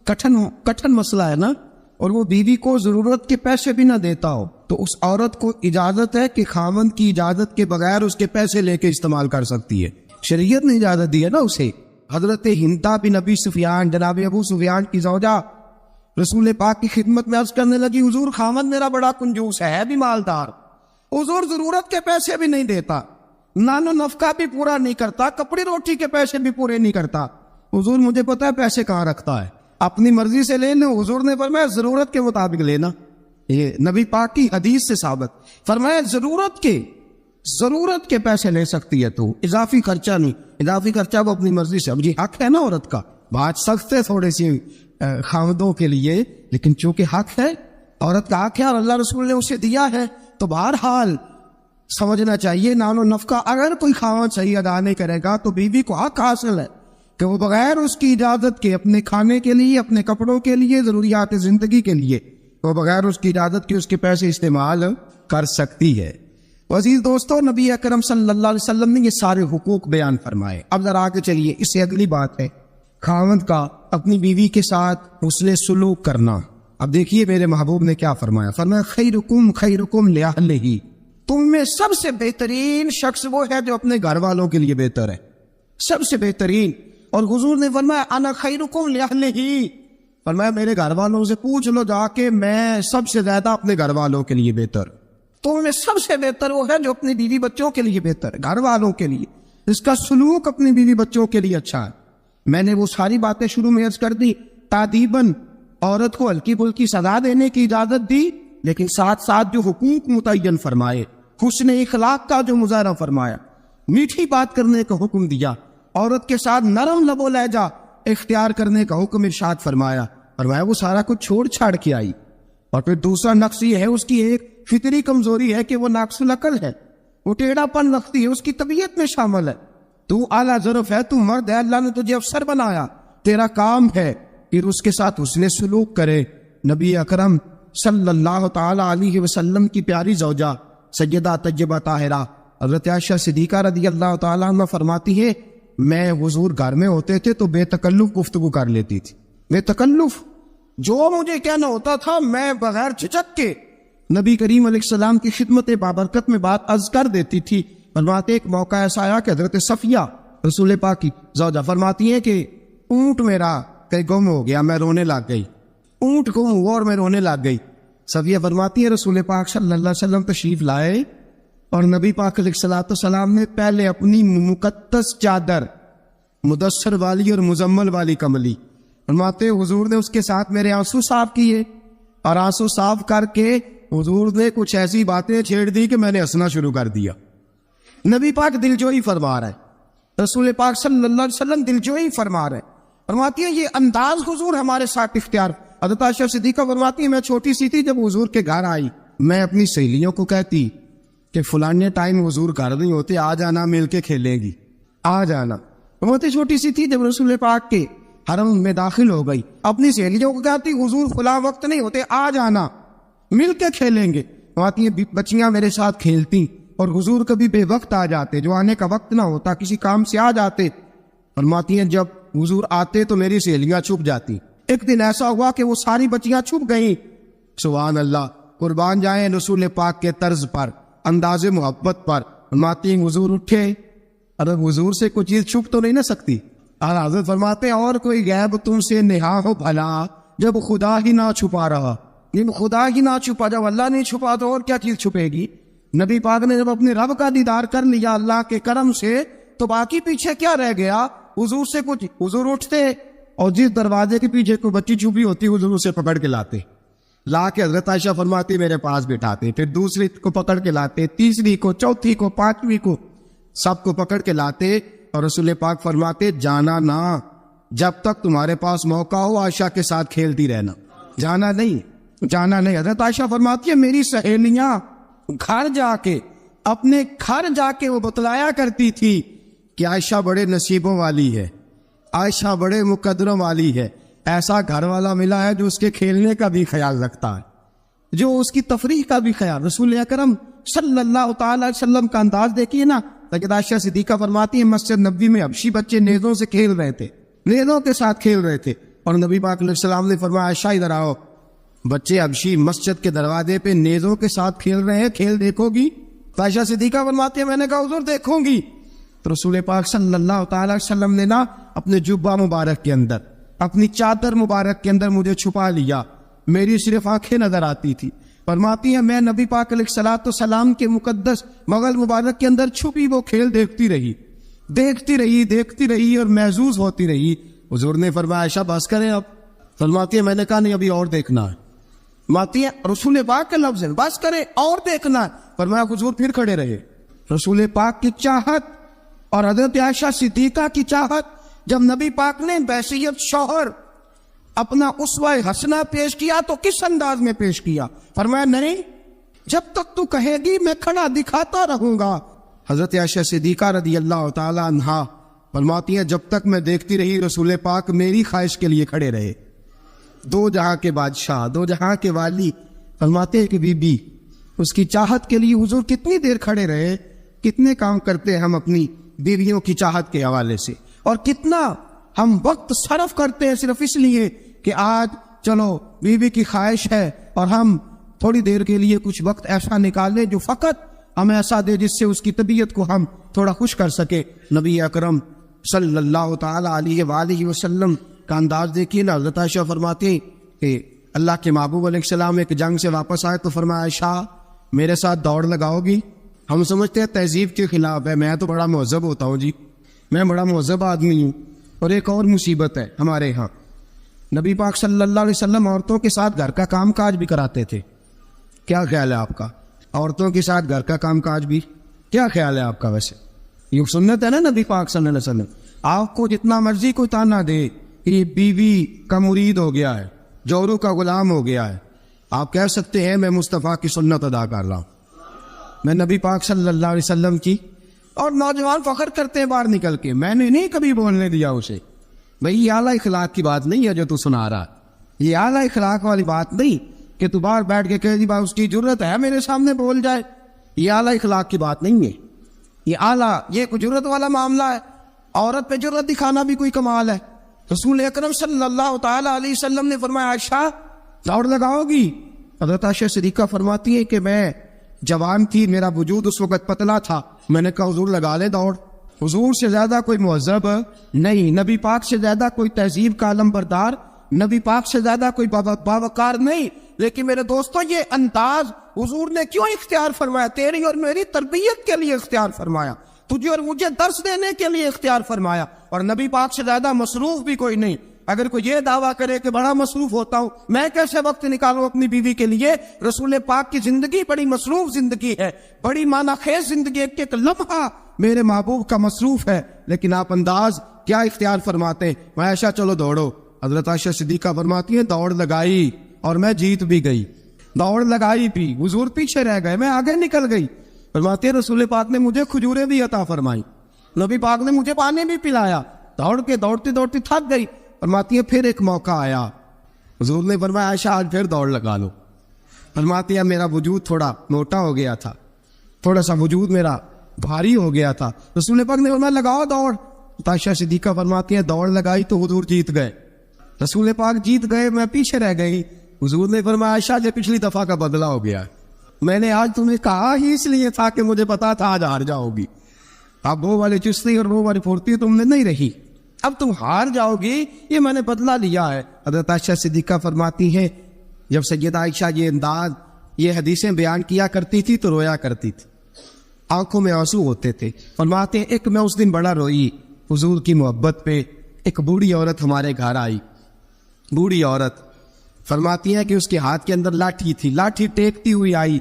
کٹھن مسئلہ ہے نا، اور وہ بیوی کو ضرورت کے پیسے بھی نہ دیتا ہو تو اس عورت کو اجازت ہے کہ خاوند کی اجازت کے بغیر اس کے پیسے لے کے استعمال کر سکتی ہے. شریعت نے اجازت دی ہے نا اسے. حضرت ہندا بن ابی سفیان، جناب ابو سفیان کی زوجہ، رسول پاک کی خدمت میں عرض کرنے لگی حضور خاوند میرا بڑا کنجوس ہے بھی مالدار، حضور ضرورت کے پیسے بھی نہیں دیتا، نان و نفقہ بھی پورا نہیں کرتا، کپڑی روٹی کے پیسے بھی پورے نہیں کرتا. حضور مجھے پتا ہے پیسے کہاں رکھتا ہے، اپنی مرضی سے لے لو. حضور نے فرمایا ضرورت کے مطابق لینا. یہ نبی پاک کی حدیث سے ثابت. فرمایا ضرورت کے پیسے لے سکتی ہے تو اضافی خرچہ نہیں. اضافی خرچہ وہ اپنی مرضی سے. اب جی حق ہے نا عورت کا، بات سخت ہے تھوڑی سی خاوندوں کے لیے، لیکن چونکہ حق ہے، عورت کا حق ہے اور اللہ رسول نے اسے دیا ہے، تو بہرحال سمجھنا چاہیے نان و نفقہ اگر کوئی خاوند صحیح ادا نہیں کرے گا تو بیوی کو حق حاصل ہے کہ وہ بغیر اس کی اجازت کے اپنے کھانے کے لیے، اپنے کپڑوں کے لیے، ضروریات زندگی کے لیے، وہ بغیر اس کی اجازت کے اس کے پیسے استعمال کر سکتی ہے. عزیز دوستو، نبی اکرم صلی اللہ علیہ وسلم نے یہ سارے حقوق بیان فرمائے. اب ذرا آگے چلیے، اس سے اگلی بات ہے خاوند کا اپنی بیوی کے ساتھ حسن سلوک کرنا. اب دیکھیے میرے محبوب نے کیا فرمایا. فرمایا خیرکم لأہلہ، تم میں سب سے بہترین شخص وہ ہے جو اپنے گھر والوں کے لیے بہتر ہے، سب سے بہترین. اور حضور نے فرمایا انا خیرکم لأہلہ، فرمایا میرے گھر والوں سے پوچھ لو جا کے، میں سب سے زیادہ اپنے گھر والوں کے لیے بہتر. تو میں سب سے بہتر وہ ہے جو اپنی بیوی بچوں کے لیے بہتر ہے، گھر والوں کے لیے، اس کا سلوک اپنی بیوی بچوں کے لیے اچھا ہے. میں نے وہ ساری باتیں شروع میں عرض کر دی. تادیباً عورت کو ہلکی پھلکی سزا دینے کی اجازت دی، لیکن ساتھ ساتھ جو حقوق متعین فرمائے، حسن اخلاق کا جو مظاہرہ فرمایا، میٹھی بات کرنے کا حکم دیا، عورت کے ساتھ نرم لب و لہجہ اختیار کرنے کا حکم ارشاد فرمایا. فرمایا وہ سارا کچھ چھوڑ چھاڑ کے آئی. اور پھر دوسرا نقص یہ ہے اس کی ایک فطری کمزوری ہے کہ وہ ناقص العقل ہے، وہ ٹیڑھا پن رکھتی ہے، اس کی طبیعت میں شامل ہے. تو اعلیٰ ظرف ہے، تو مرد ہے، اللہ نے تجھے افسر بنایا، تیرا کام ہے پھر اس کے ساتھ حسن سلوک کرے. نبی اکرم صلی اللہ تعالی علیہ وسلم کی پیاری زوجہ سیدہ طیبہ طاہرہ حضرت عائشہ صدیقہ رضی اللہ تعالیٰ عنہ فرماتی ہے میں حضور گھر میں ہوتے تھے تو بے تکلف گفتگو کر لیتی تھی. بے تکلف، جو مجھے کہنا ہوتا تھا میں بغیر جھجک کے نبی کریم علیہ السلام کی خدمت بابرکت میں بات عرض کر دیتی تھی. فرماتے ایک موقع ایسا آیا کہ حضرت صفیہ رسول پاک کی زوجہ فرماتی ہیں کہ اونٹ میرا کہیں گم ہو گیا، میں رونے لگ گئی. اونٹ گم ہوا اور میں رونے لگ گئی. صفیہ فرماتی ہے رسول پاک صلی اللہ علیہ وسلم تشریف لائے اور نبی پاک علیہ الصلوۃ والسلام نے پہلے اپنی مقدس چادر مدثر والی اور مزمل والی کملی، فرماتے حضور نے اس کے ساتھ میرے آنسو صاف کیے، اور آنسو صاف کر کے حضور نے کچھ ایسی باتیں چھیڑ دی کہ میں نے ہنسنا شروع کر دیا۔ نبی پاک دلجوئی فرما رہے ہیں، رسول پاک صلی اللہ علیہ وسلم دلجوئی فرما رہے ہیں، فرماتی ہے یہ انداز حضور ہمارے ساتھ اختیار۔ حضرت عائشہ صدیقہ فرماتی ہے میں چھوٹی سی تھی جب حضور کے گھر آئی، میں اپنی سہیلیوں کو کہتی کہ فلانے ٹائم حضور گھر نہیں ہوتے، آ جانا مل کے کھیلیں گی، آ جانا۔ بہت ہی چھوٹی سی تھی جب رسول پاک کے حرم میں داخل ہو گئی، اپنی سہیلیوں کو کہتی حضور فلاں وقت نہیں ہوتے، آ جانا مل کے کھیلیں گے۔ فرماتی ہیں بچیاں میرے ساتھ کھیلتی اور حضور کبھی بے وقت آ جاتے، جو آنے کا وقت نہ ہوتا کسی کام سے آ جاتے۔ فرماتی ہیں جب حضور آتے تو میری سہیلیاں چھپ جاتی۔ ایک دن ایسا ہوا کہ وہ ساری بچیاں چھپ گئیں۔ سبحان اللہ، قربان جائیں رسول پاک کے طرز پر، انداز محبت پر۔ فرماتی ہیں حضور اٹھے، ارے حضور سے کوئی چیز چھپ تو نہیں نہ سکتی۔ اور حضرت فرماتے ہیں اور کوئی غیب تم سے نہا ہو بھلا جب خدا ہی نہ چھپا رہا، جب خدا ہی نہ چھپا، جب اللہ نہیں چھپا تو اور کیا چیز چھپے گی۔ نبی پاک نے جب اپنے رب کا دیدار کر لیا اللہ کے کرم سے تو باقی پیچھے کیا رہ گیا؟ حضور سے کچھ، حضور اٹھتے اور جس دروازے کے پیچھے کوئی بچی چھپی ہوتی حضور اسے پکڑ کے لاتے، لا کے حضرت عائشہ فرماتی میرے پاس بٹھاتے، پھر دوسری کو پکڑ کے لاتے، تیسری کو، چوتھی کو، پانچویں کو، سب کو پکڑ کے لاتے، اور رسول پاک فرماتے جانا نہ، جب تک تمہارے پاس موقع ہو عائشہ کے ساتھ کھیلتی رہنا، جانا نہیں، جانا نہیں۔ حضرت عائشہ فرماتی ہے میری سہیلیاں گھر جا کے، اپنے گھر جا کے وہ بتلایا کرتی تھی کہ عائشہ بڑے نصیبوں والی ہے، عائشہ بڑے مقدروں والی ہے، ایسا گھر والا ملا ہے جو اس کے کھیلنے کا بھی خیال رکھتا ہے، جو اس کی تفریح کا بھی خیال۔ رسول اکرم صلی اللہ تعالی علیہ وسلم کا انداز دیکھیے نا۔ حضرت عائشہ صدیقہ فرماتی ہے مسجد نبوی میں حبشی بچے نیزوں سے کھیل رہے تھے، نیزوں کے ساتھ کھیل رہے تھے، اور نبی پاک علیہ السلام نے فرمایا عائشہ ادھر آؤ، بچے حبشی مسجد کے دروازے پہ نیزوں کے ساتھ کھیل رہے ہیں، کھیل دیکھو گی؟ عائشہ صدیقہ فرماتی ہے میں نے کہا حضور دیکھوں گی۔ تو رسول پاک صلی اللہ تعالی علیہ وسلم نے نا اپنے جبہ مبارک کے اندر، اپنی چادر مبارک کے اندر مجھے چھپا لیا، میری صرف آنکھیں نظر آتی تھی۔ فرماتی ہے میں نبی پاک علیہ الصلوۃ والسلام کے مقدس مغل مبارک کے اندر چھپی وہ کھیل دیکھتی رہی، دیکھتی رہی، دیکھتی رہی اور محظوظ ہوتی رہی۔ حضور نے فرمایا عائشہ بس کریں اب۔ فرماتی ہے میں نے کہا نہیں ابھی اور دیکھنا ہے۔ فرماتی ہے رسول پاک کے لفظ ہیں بس کریں اور دیکھنا ہے۔ فرمایا حضور پھر کھڑے رہے۔ رسول پاک کی چاہت اور حضرت عائشہ صدیقہ کی چاہت، جب نبی پاک نے بحیثیت شوہر اپنا اسوہ حسنہ پیش کیا تو کس انداز میں پیش کیا؟ فرمایا نہیں جب تک تو کہے گی میں کھڑا دکھاتا رہوں گا۔ حضرت عائشہ صدیقہ رضی اللہ تعالی عنہا فرماتی ہیں جب تک میں دیکھتی رہی رسول پاک میری خواہش کے لیے کھڑے رہے۔ دو جہاں کے بادشاہ، دو جہاں کے والی، فرماتے ہیں کہ بی بی اس کی چاہت کے لیے حضور کتنی دیر کھڑے رہے۔ کتنے کام کرتے ہیں ہم اپنی بیویوں کی چاہت کے حوالے سے، اور کتنا ہم وقت صرف کرتے ہیں صرف اس لیے کہ آج چلو بیوی کی خواہش ہے اور ہم تھوڑی دیر کے لیے کچھ وقت ایسا نکالیں جو فقط ہمیں ایسا دے جس سے اس کی طبیعت کو ہم تھوڑا خوش کر سکے۔ نبی اکرم صلی اللہ تعالی علیہ وآلہ وسلم کا انداز دیکھیے نا۔ حضرت عائشہ فرماتے ہیں کہ اللہ کے محبوب علیہ السلام ایک جنگ سے واپس آئے تو فرمایا عائشہ میرے ساتھ دوڑ لگاؤ گی؟ ہم سمجھتے ہیں تہذیب کے خلاف ہے، میں تو بڑا مہذب ہوتا ہوں جی، میں بڑا مہذب آدمی ہوں۔ اور ایک اور مصیبت ہے ہمارے ہاں، نبی پاک صلی اللہ علیہ وسلم عورتوں کے ساتھ گھر کا کام کاج بھی کراتے تھے۔ کیا خیال ہے آپ کا؟ عورتوں کے ساتھ گھر کا کام کاج بھی کیا خیال ہے آپ کا؟ ویسے یہ سنت ہے نا نبی پاک صلی اللہ علیہ وسلم، آپ کو جتنا مرضی کوئی تانا دے کہ یہ بیوی کا مرید ہو گیا ہے، جورو کا غلام ہو گیا ہے، آپ کہہ سکتے ہیں میں مصطفیٰ کی سنت ادا کر رہا ہوں، میں نبی پاک صلی اللہ علیہ وسلم کی۔ اور نوجوان فخر کرتے ہیں باہر نکل کے، میں نے نہیں کبھی بولنے دیا اسے، بھئی یہ اعلیٰ اخلاق کی بات نہیں ہے جو تو سنا رہا، یہ اعلیٰ اخلاق والی بات نہیں کہ تو باہر بیٹھ کے کہہ دی بھائی اس کی جرت ہے میرے سامنے بول جائے، یہ اعلیٰ اخلاق کی بات نہیں ہے، یہ اعلیٰ، یہ کوئی جرت والا معاملہ ہے، عورت پہ جرت دکھانا بھی کوئی کمال ہے۔ رسول اکرم صلی اللہ تعالی علیہ وسلم نے فرمایا عائشہ دوڑ لگاؤ گی؟ حضرت عائشہ صدیقہ فرماتی ہے کہ میں جوان تھی، میرا وجود اس وقت پتلا تھا، میں نے کہا حضور لگا لے دوڑ۔ حضور سے زیادہ کوئی مہذب نہیں، نبی پاک سے زیادہ کوئی تہذیب کا علم بردار، نبی پاک سے زیادہ کوئی باوقار نہیں، لیکن میرے دوستو یہ انداز حضور نے کیوں اختیار فرمایا؟ تیری اور میری تربیت کے لیے اختیار فرمایا، تجھے اور مجھے درس دینے کے لیے اختیار فرمایا. اور نبی پاک سے زیادہ مصروف بھی کوئی نہیں. اگر کوئی یہ دعویٰ کرے کہ بڑا مصروف ہوتا ہوں، میں کیسے وقت نکالوں اپنی بیوی کے لیے؟ رسول پاک کی زندگی بڑی مصروف زندگی ہے، بڑی معنی خیز زندگی، ایک ایک لمحہ میرے محبوب کا مصروف ہے. لیکن آپ انداز کیا اختیار فرماتے ہیں؟ عائشہ چلو دوڑو. حضرت عائشہ صدیقہ فرماتی ہیں دوڑ لگائی اور میں جیت بھی گئی. دوڑ لگائی بھی، حضور پیچھے رہ گئے، میں آگے نکل گئی. فرماتے ہیں رسول پاک نے مجھے کھجوریں بھی عطا فرمائی، نبی پاک نے مجھے پانی بھی پلایا. دوڑ کے دوڑتی دوڑتی تھک گئی. فرماتی ہے پھر ایک موقع آیا، حضور نے فرمایا عائشہ آج پھر دوڑ لگا لو. فرماتی ہے میرا وجود تھوڑا موٹا ہو گیا تھا، تھوڑا سا وجود میرا بھاری ہو گیا تھا. رسول پاک نے فرمایا لگاؤ دوڑ. عائشہ صدیقہ فرماتی ہے دوڑ لگائی تو حضور جیت گئے. رسول پاک جیت گئے، میں پیچھے رہ گئی. حضور نے فرمایا عائشہ یہ پچھلی دفعہ کا بدلہ ہو گیا، میں نے آج تمہیں کہا ہی اس لیے تھا کہ مجھے پتا تھا آج ہار جاؤ گی. اب وہ والی چستی اور وہ والی پھرتی تم نے نہیں رہی، اب تم ہار جاؤ گی، یہ میں نے بدلہ لیا ہے. حضرت عائشہ صدیقہ فرماتی ہے جب سیدہ عائشہ یہ انداز یہ حدیثیں بیان کیا کرتی تھی تو رویا کرتی تھی، آنکھوں میں آنسو ہوتے تھے. فرماتے ہیں ایک میں اس دن بڑا روئی حضور کی محبت پہ. ایک بوڑھی عورت ہمارے گھر آئی، بوڑھی عورت. فرماتی ہے کہ اس کے ہاتھ کے اندر لاٹھی تھی، لاٹھی ٹیکتی ہوئی آئی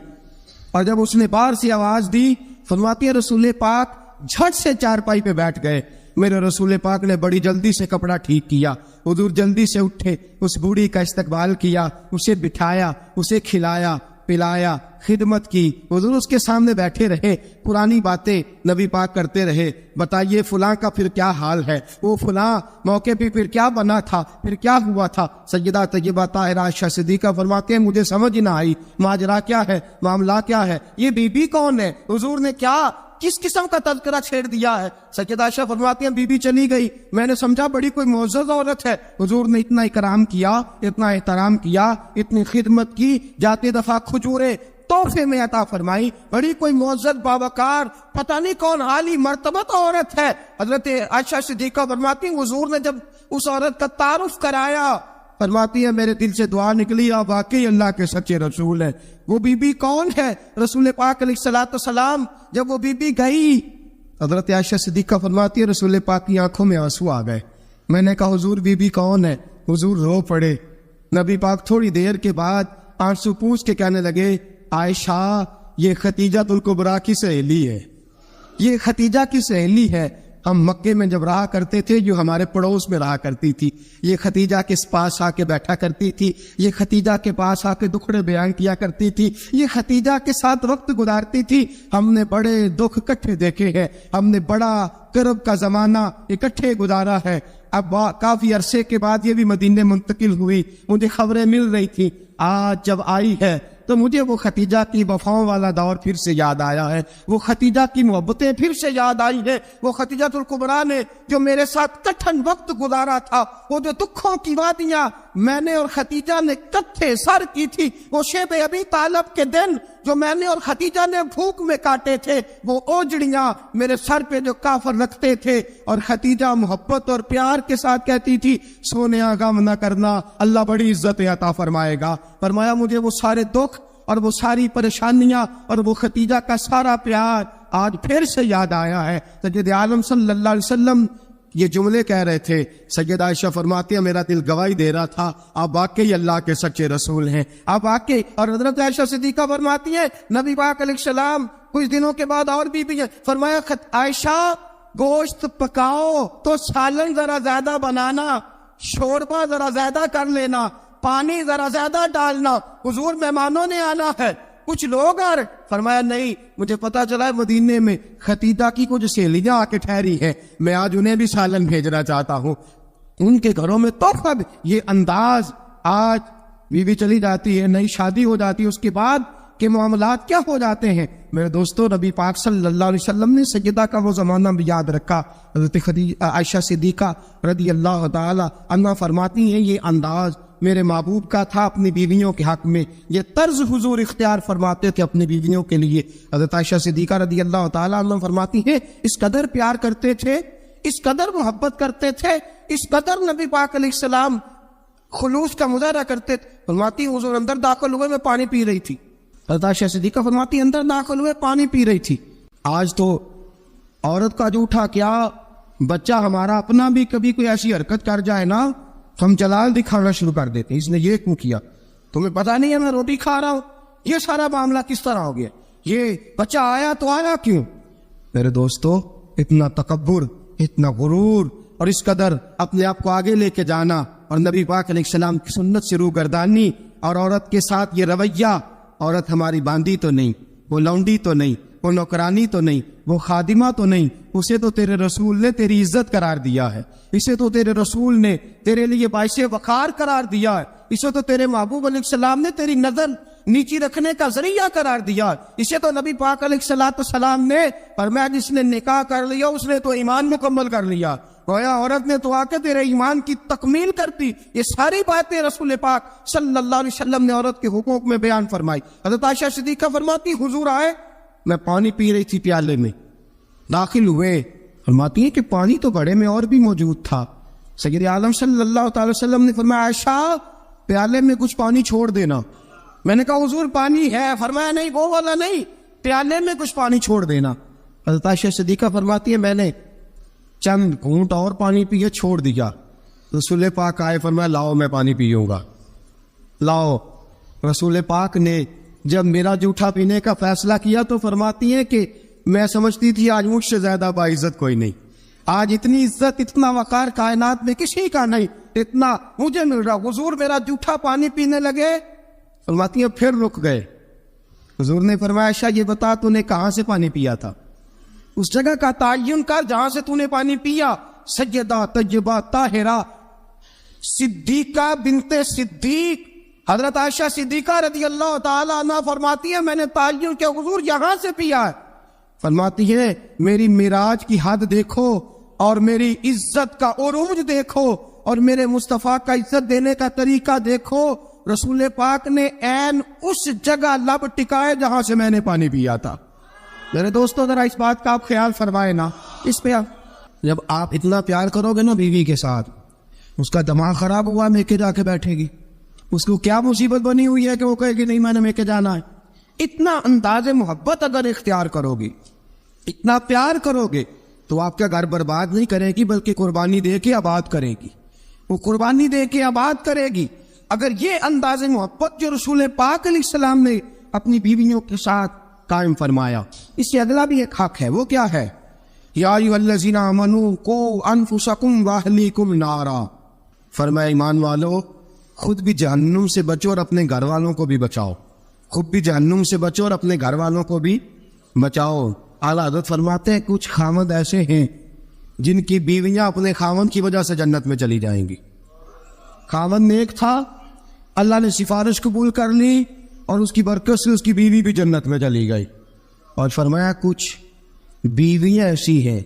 اور جب اس نے باہر سے آواز دی، فرماتی ہے رسول پاک جھٹ سے چارپائی پہ بیٹھ گئے. میرے رسول پاک نے بڑی جلدی سے کپڑا ٹھیک کیا. حضور جلدی سے اٹھے، اس بوڑھی کا استقبال کیا، اسے بٹھایا، اسے کھلایا پلایا، خدمت کی. حضور اس کے سامنے بیٹھے رہے، پرانی باتیں نبی پاک کرتے رہے. بتائیے فلاں کا پھر کیا حال ہے، وہ فلاں موقع پہ پھر کیا بنا تھا، پھر کیا ہوا تھا. سیدہ طیبہ طاہرہ عائشہ صدیقہ فرماتے ہیں مجھے سمجھ نہ آئی ماجرا کیا ہے، معاملہ کیا ہے، یہ بی بی کون ہے، حضور نے کیا کس قسم کا تذکرہ چھیڑ دیا ہے. سیدہ عائشہ فرماتی ہیں بی بی چلی گئی، میں نے سمجھا بڑی کوئی معزز عورت ہے. حضور نے اتنا اکرام کیا، اتنا احترام کیا، اتنی خدمت کی، جاتے دفعہ کھجورے تحفے میں عطا فرمائی. بڑی کوئی معزز باوقار پتہ نہیں کون عالی مرتبت عورت ہے. حضرت عائشہ صدیقہ فرماتی ہیں حضور نے جب اس عورت کا تعارف کرایا، فرماتی ہے میرے دل سے دعا نکلی آپ واقعی اللہ کے سچے رسول ہیں. وہ بی بی کون ہے؟ رسول پاک علیہ السلام جب وہ بی بی گئی، حضرت عائشہ صدیقہ فرماتی ہے رسول پاک کی آنکھوں میں آنسو آ گئے. میں نے کہا حضور بی بی کون ہے؟ حضور رو پڑے. نبی پاک تھوڑی دیر کے بعد آنسو پوچھ کے کہنے لگے عائشہ یہ ختیجہ الکبریٰ کی سہیلی ہے، یہ ختیجہ کی سہیلی ہے. ہم مکے میں جب رہا کرتے تھے جو ہمارے پڑوس میں رہا کرتی تھی، یہ ختیجہ کے پاس آ کے بیٹھا کرتی تھی، یہ ختیجہ کے پاس آ کے دکھڑے بیان کیا کرتی تھی، یہ ختیجہ کے ساتھ وقت گزارتی تھی. ہم نے بڑے دکھ اکٹھے دیکھے ہیں، ہم نے بڑا کرب کا زمانہ اکٹھے گزارا ہے. اب کافی عرصے کے بعد یہ بھی مدینے منتقل ہوئی، مجھے خبریں مل رہی تھی. آج جب آئی ہے تو مجھے وہ ختیجہ کی وفاؤں والا دور پھر سے یاد آیا ہے، وہ ختیجہ کی محبتیں پھر سے یاد آئی ہیں. وہ ختیجہ الکبریٰ نے جو میرے ساتھ کٹھن وقت گزارا تھا، وہ جو دکھوں کی وادیاں میں نے اور ختیجہ نے کٹھے سر کی تھی، وہ شیب ابی طالب کے دن جو میں نے اور ختیجہ نے بھوک میں کاٹے تھے، وہ اوجڑیاں میرے سر پہ جو کافر رکھتے تھے اور ختیجہ محبت اور پیار کے ساتھ کہتی تھی سونیا غم نہ کرنا، اللہ بڑی عزت عطا فرمائے گا. فرمایا مجھے وہ سارے دکھ اور وہ ساری پریشانیاں اور وہ ختیجہ کا سارا پیار آج پھر سے یاد آیا ہے. سید عالم صلی اللہ علیہ وسلم یہ جملے کہہ رہے تھے. سیدہ عائشہ فرماتی ہے میرا دل گواہی دے رہا تھا آپ واقعی اللہ کے سچے رسول ہیں، آپ واقعی. اور حضرت عائشہ صدیقہ فرماتی ہے نبی پاک علیہ السلام کچھ دنوں کے بعد اور بھی فرمایا عائشہ گوشت پکاؤ تو سالن ذرا زیادہ بنانا، شوربہ ذرا زیادہ کر لینا، پانی ذرا زیادہ ڈالنا، حضور مہمانوں نے آنا ہے. کچھ لوگ آ رہے. فرمایا نہیں، مجھے پتا چلا ہے مدینے میں ختیجہ کی کچھ سہیلیاں آ کے ٹھہری ہیں، میں آج انہیں بھی سالن بھیجنا چاہتا ہوں، ان کے گھروں میں تحفہ. یہ انداز آج بیوی چلی جاتی ہے، نئی شادی ہو جاتی ہے، اس کے بعد کے معاملات کیا ہو جاتے ہیں. میرے دوستو نبی پاک صلی اللہ علیہ وسلم نے سیدہ کا وہ زمانہ بھی یاد رکھا. حضرت عائشہ صدیقہ رضی اللہ تعالی عنہا فرماتی ہیں یہ انداز میرے محبوب کا تھا اپنی بیویوں کے حق میں، یہ طرز حضور اختیار فرماتے تھے اپنی بیویوں کے لیے. حضرت عائشہ صدیقہ رضی اللہ تعالی عنہ فرماتی ہیں اس قدر پیار کرتے تھے، اس قدر محبت کرتے تھے، اس قدر نبی پاک علیہ السلام خلوص کا مظاہرہ کرتے تھے. فرماتی حضور اندر داخل ہوئے میں پانی پی رہی تھی. حضرت عائشہ صدیقہ فرماتی اندر داخل ہوئے پانی پی رہی تھی. آج تو عورت کا جھوٹا کیا، بچہ ہمارا اپنا بھی کبھی کوئی ایسی حرکت کر جائے نا تو ہم جلال دکھانا شروع کر دیتے. اس نے یہ کیوں کیا؟ تمہیں پتا نہیں ہے میں روٹی کھا رہا ہوں؟ یہ سارا معاملہ کس طرح ہو گیا؟ یہ بچہ آیا تو آیا کیوں؟ میرے دوستو، اتنا تکبر، اتنا غرور اور اس قدر اپنے آپ کو آگے لے کے جانا اور نبی پاک علیہ السلام کی سنت سے روگردانی اور عورت کے ساتھ یہ رویہ، عورت ہماری باندی تو نہیں، وہ لونڈی تو نہیں، وہ نوکرانی تو نہیں، وہ خادمہ تو نہیں، اسے تو تیرے رسول نے تیری عزت قرار دیا ہے، اسے تو تیرے رسول نے تیرے لیے باعث وقار قرار دیا ہے، اسے تو تیرے محبوب علیہ السلام نے تیری نظر نیچی رکھنے کا ذریعہ قرار دیا ہے، اسے تو نبی پاک علیہ السلام نے فرمایا جس نے نکاح کر لیا اس نے تو ایمان مکمل کر لیا. گویا عورت نے تو آ کے تیرے ایمان کی تکمیل کر دی. یہ ساری باتیں رسول پاک صلی اللہ علیہ وسلم نے عورت کے حقوق میں بیان فرمائی. حضرت عائشہ صدیقہ فرماتی حضور آئے، میں پانی پی رہی تھی پیالے میں، داخل ہوئے، فرماتی ہیں کہ پانی تو گھڑے میں اور بھی موجود تھا. سید عالم صلی اللہ تعالی وسلم نے فرمایا عائشہ پیالے میں کچھ پانی چھوڑ دینا. میں نے کہا حضور پانی ہے. فرمایا نہیں وہ والا نہیں، پیالے میں کچھ پانی چھوڑ دینا. حضرت عائشہ صدیقہ فرماتی ہے میں نے چند گھونٹ اور پانی پیے چھوڑ دیا. رسول پاک آئے، فرمایا لاؤ میں پانی پیوں گا، لاؤ. رسول پاک نے جب میرا جھوٹا پینے کا فیصلہ کیا تو فرماتی ہیں کہ میں سمجھتی تھی آج مجھ سے زیادہ باعزت کوئی نہیں، آج اتنی عزت اتنا وقار کائنات میں کسی کا نہیں اتنا مجھے مل رہا. حضور میرا جھوٹا پانی پینے لگے، فرماتی ہیں پھر رک گئے. حضور نے فرمایا عائشہ یہ بتا تو نے کہاں سے پانی پیا تھا؟ اس جگہ کا تعین کر جہاں سے تو نے پانی پیا. سیدہ طیبہ طاہرہ صدیقہ بنت صدیق حضرت عائشہ صدیقہ رضی اللہ تعالی عنہ فرماتی ہے میں نے تعین کیا حضور یہاں سے پیا ہے. فرماتی ہے میری معراج کی حد دیکھو اور میری عزت کا عروج دیکھو اور میرے مصطفیٰ کا عزت دینے کا طریقہ دیکھو. رسول پاک نے عین اس جگہ لب ٹکائے جہاں سے میں نے پانی پیا تھا. میرے دوستو ذرا اس بات کا آپ خیال فرمائے نا. اس پہ جب آپ اتنا پیار کرو گے نا بیوی کے ساتھ، اس کا دماغ خراب ہوا میکے جا کے بیٹھے گی، اس کو کیا مصیبت بنی ہوئی ہے کہ وہ کہے گی نہیں میں نے میکے جانا ہے. اتنا انداز محبت اگر اختیار کرو گی، اتنا پیار کرو گے تو آپ کا گھر برباد نہیں کرے گی بلکہ قربانی دے کے آباد کرے گی. وہ قربانی دے کے آباد کرے گی. اگر یہ انداز محبت جو رسول پاک علیہ السلام نے اپنی بیویوں کے ساتھ قائم فرمایا، اس سے اگلا بھی ایک حق ہے. وہ کیا ہے؟ یا ایھا الذین آمنوا قوا انفسکم واہلیکم نارا. فرمایا ایمان والو خود بھی جہنم سے بچو اور اپنے گھر والوں کو بھی بچاؤ. خود بھی جہنم سے بچو اور اپنے گھر والوں کو بھی بچاؤ. اعلیٰ حضرت فرماتے ہیں کچھ خاوند ایسے ہیں جن کی بیویاں اپنے خاوند کی وجہ سے جنت میں چلی جائیں گی. خاوند نیک تھا، اللہ نے سفارش قبول کر لی اور اس کی برکت سے اس کی بیوی بھی جنت میں چلی گئی. اور فرمایا کچھ بیویاں ایسی ہیں،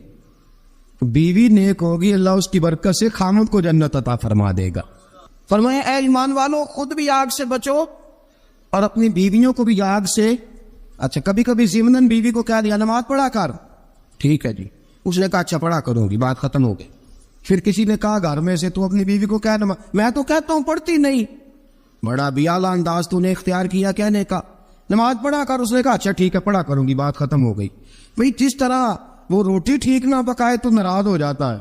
بیوی نیک ہوگی اللہ اس کی برکت سے خاوند کو جنت عطا فرما دے گا. فرمایا اے ایمان والو خود بھی آگ سے بچو اور اپنی بیویوں کو بھی آگ سے. اچھا کبھی کبھی ضمناً بیوی کو کہہ دیا نماز پڑھا کر، ٹھیک ہے جی، اس نے کہا اچھا پڑھا کروں گی، بات ختم ہو گئی. پھر کسی نے کہا گھر میں سے تو اپنی بیوی کو کہہ نماز، میں تو کہتا ہوں پڑھتی نہیں. بڑا بھی اعلیٰ انداز تو نے اختیار کیا کہنے کا، نماز پڑھا کر. اس نے کہا اچھا ٹھیک ہے پڑھا کروں گی، بات ختم ہو گئی. بھئی جس طرح وہ روٹی ٹھیک نہ پکائے تو ناراض ہو جاتا ہے،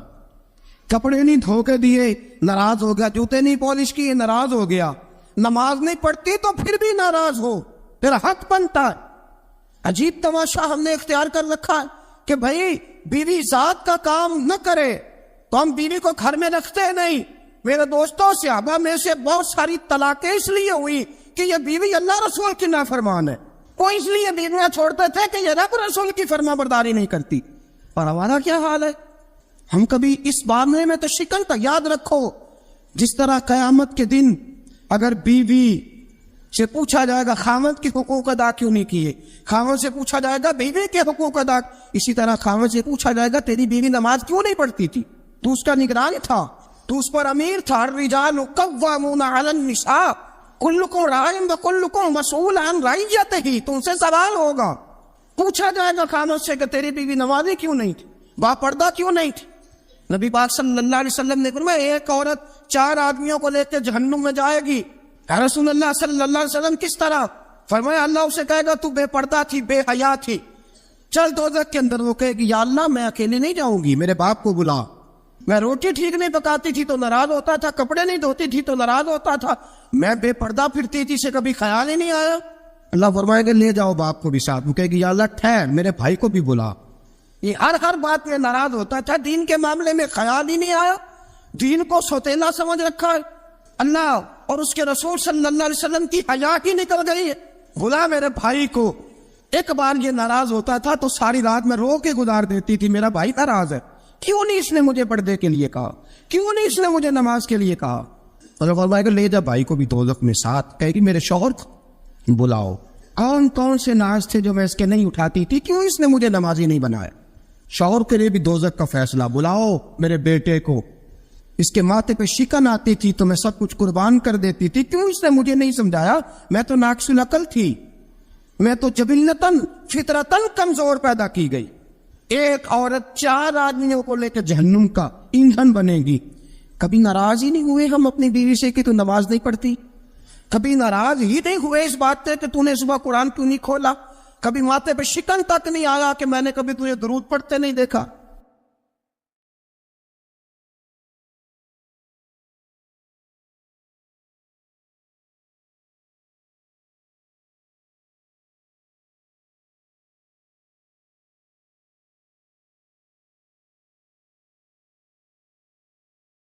کپڑے نہیں دھو کے دیے ناراض ہو گیا، جوتے نہیں پالش کیے ناراض ہو گیا، نماز نہیں پڑھتی تو پھر بھی ناراض ہو، تیرا حق بنتا ہے. عجیب تماشا ہم نے اختیار کر رکھا ہے کہ بھائی بیوی ذات کا کام نہ کرے تو ہم بیوی کو گھر میں رکھتے نہیں. میرے دوستوں صحابہ میں سے بہت ساری طلاقیں اس لیے ہوئی کہ یہ بیوی اللہ رسول کی نافرمان ہے. وہ اس لیے بیویاں چھوڑتے تھے کہ یہ رب رسول کی فرما برداری نہیں کرتی. اور ہمارا کیا حال ہے؟ ہم کبھی اس معاملے میں تو شکن تھا. یاد رکھو جس طرح قیامت کے دن اگر بیوی سے پوچھا جائے گا خاوند کے حقوق ادا کیوں نہیں کیے، خاوند سے پوچھا جائے گا بیوی کے حقوق ادا، اسی طرح خاوند سے پوچھا جائے گا تیری بیوی نماز کیوں نہیں پڑھتی تھی، تو اس کا نگران تھا، تو اس پر امیر تھا. الرجال قوامون علی النساء کلکم راع وکلکم مسئول عن رعیتہ. تم سے سوال ہوگا، پوچھا جائے گا خاوند سے کہ تیری بیوی نمازی کیوں نہیں تھی، با پردہ کیوں نہیں تھی. نبی پاک صلی اللہ علیہ وسلم نے فرمایا ایک عورت 4 آدمیوں کو لے کے جہنم میں جائے گی. یا رسول اللہ صلی اللہ علیہ وسلم کس طرح؟ فرمایا اللہ اسے کہے گا تو بے پردہ تھی، بے حیا تھی، چل دوزخ کے اندر. وہ کہے گی یا اللہ میں اکیلے نہیں جاؤں گی، میرے باپ کو بلا. میں روٹی ٹھیک نہیں پکاتی تھی تو ناراض ہوتا تھا، کپڑے نہیں دھوتی تھی تو ناراض ہوتا تھا، میں بے پردہ پھرتی تھی، اسے کبھی خیال ہی نہیں آیا. اللہ فرمائے گا لے جاؤ باپ کو بھی ساتھ. وہ کہے گی یا اللہ ٹھہر، میرے بھائی کو بھی بلا. یہ ہر بات میں ناراض ہوتا تھا، دین کے معاملے میں خیال ہی نہیں آیا، دین کو سوتیلا سمجھ رکھا ہے. اللہ اور اس کے رسول صلی اللہ علیہ وسلم کی حیا کی نکل گئی ہے. بلا میرے بھائی کو. ایک بار یہ ناراض ہوتا تھا تو ساری رات میں رو کے گزار دیتی تھی، میرا بھائی ناراض ہے، کیوں نہیں اس نے مجھے پردے کے لیے کہا، کیوں نہیں اس نے مجھے نماز کے لیے کہا. اللہ فرمائے گا لے جا بھائی کو بھی دوزخ میں ساتھ. کہے گی میرے شوہر کو بلاؤ، کون سے ناز تھے جو میں اس کے نہیں اٹھاتی تھی، کیوں اس نے مجھے نمازی نہیں بنایا. شوہر کے لیے بھی دوزخ کا فیصلہ، بلاؤ میرے بیٹے کو، اس کے ماتھے پہ شکن آتی تھی تو میں سب کچھ قربان کر دیتی تھی، کیوں اس نے مجھے نہیں سمجھایا، میں تو ناقص العقل تھی، میں تو جبلتاً فطرتاً کمزور پیدا کی گئی. ایک عورت 4 آدمیوں کو لے کے جہنم کا ایندھن بنے گی. کبھی ناراض ہی نہیں ہوئے ہم اپنی بیوی سے کہ تو نماز نہیں پڑھتی، کبھی ناراض ہی نہیں ہوئے اس بات سے کہ تو نے صبح قرآن کیوں نہیں کھولا، کبھی ماتھے پہ شکن تک نہیں آیا کہ میں نے کبھی تجھے درود پڑھتے نہیں دیکھا.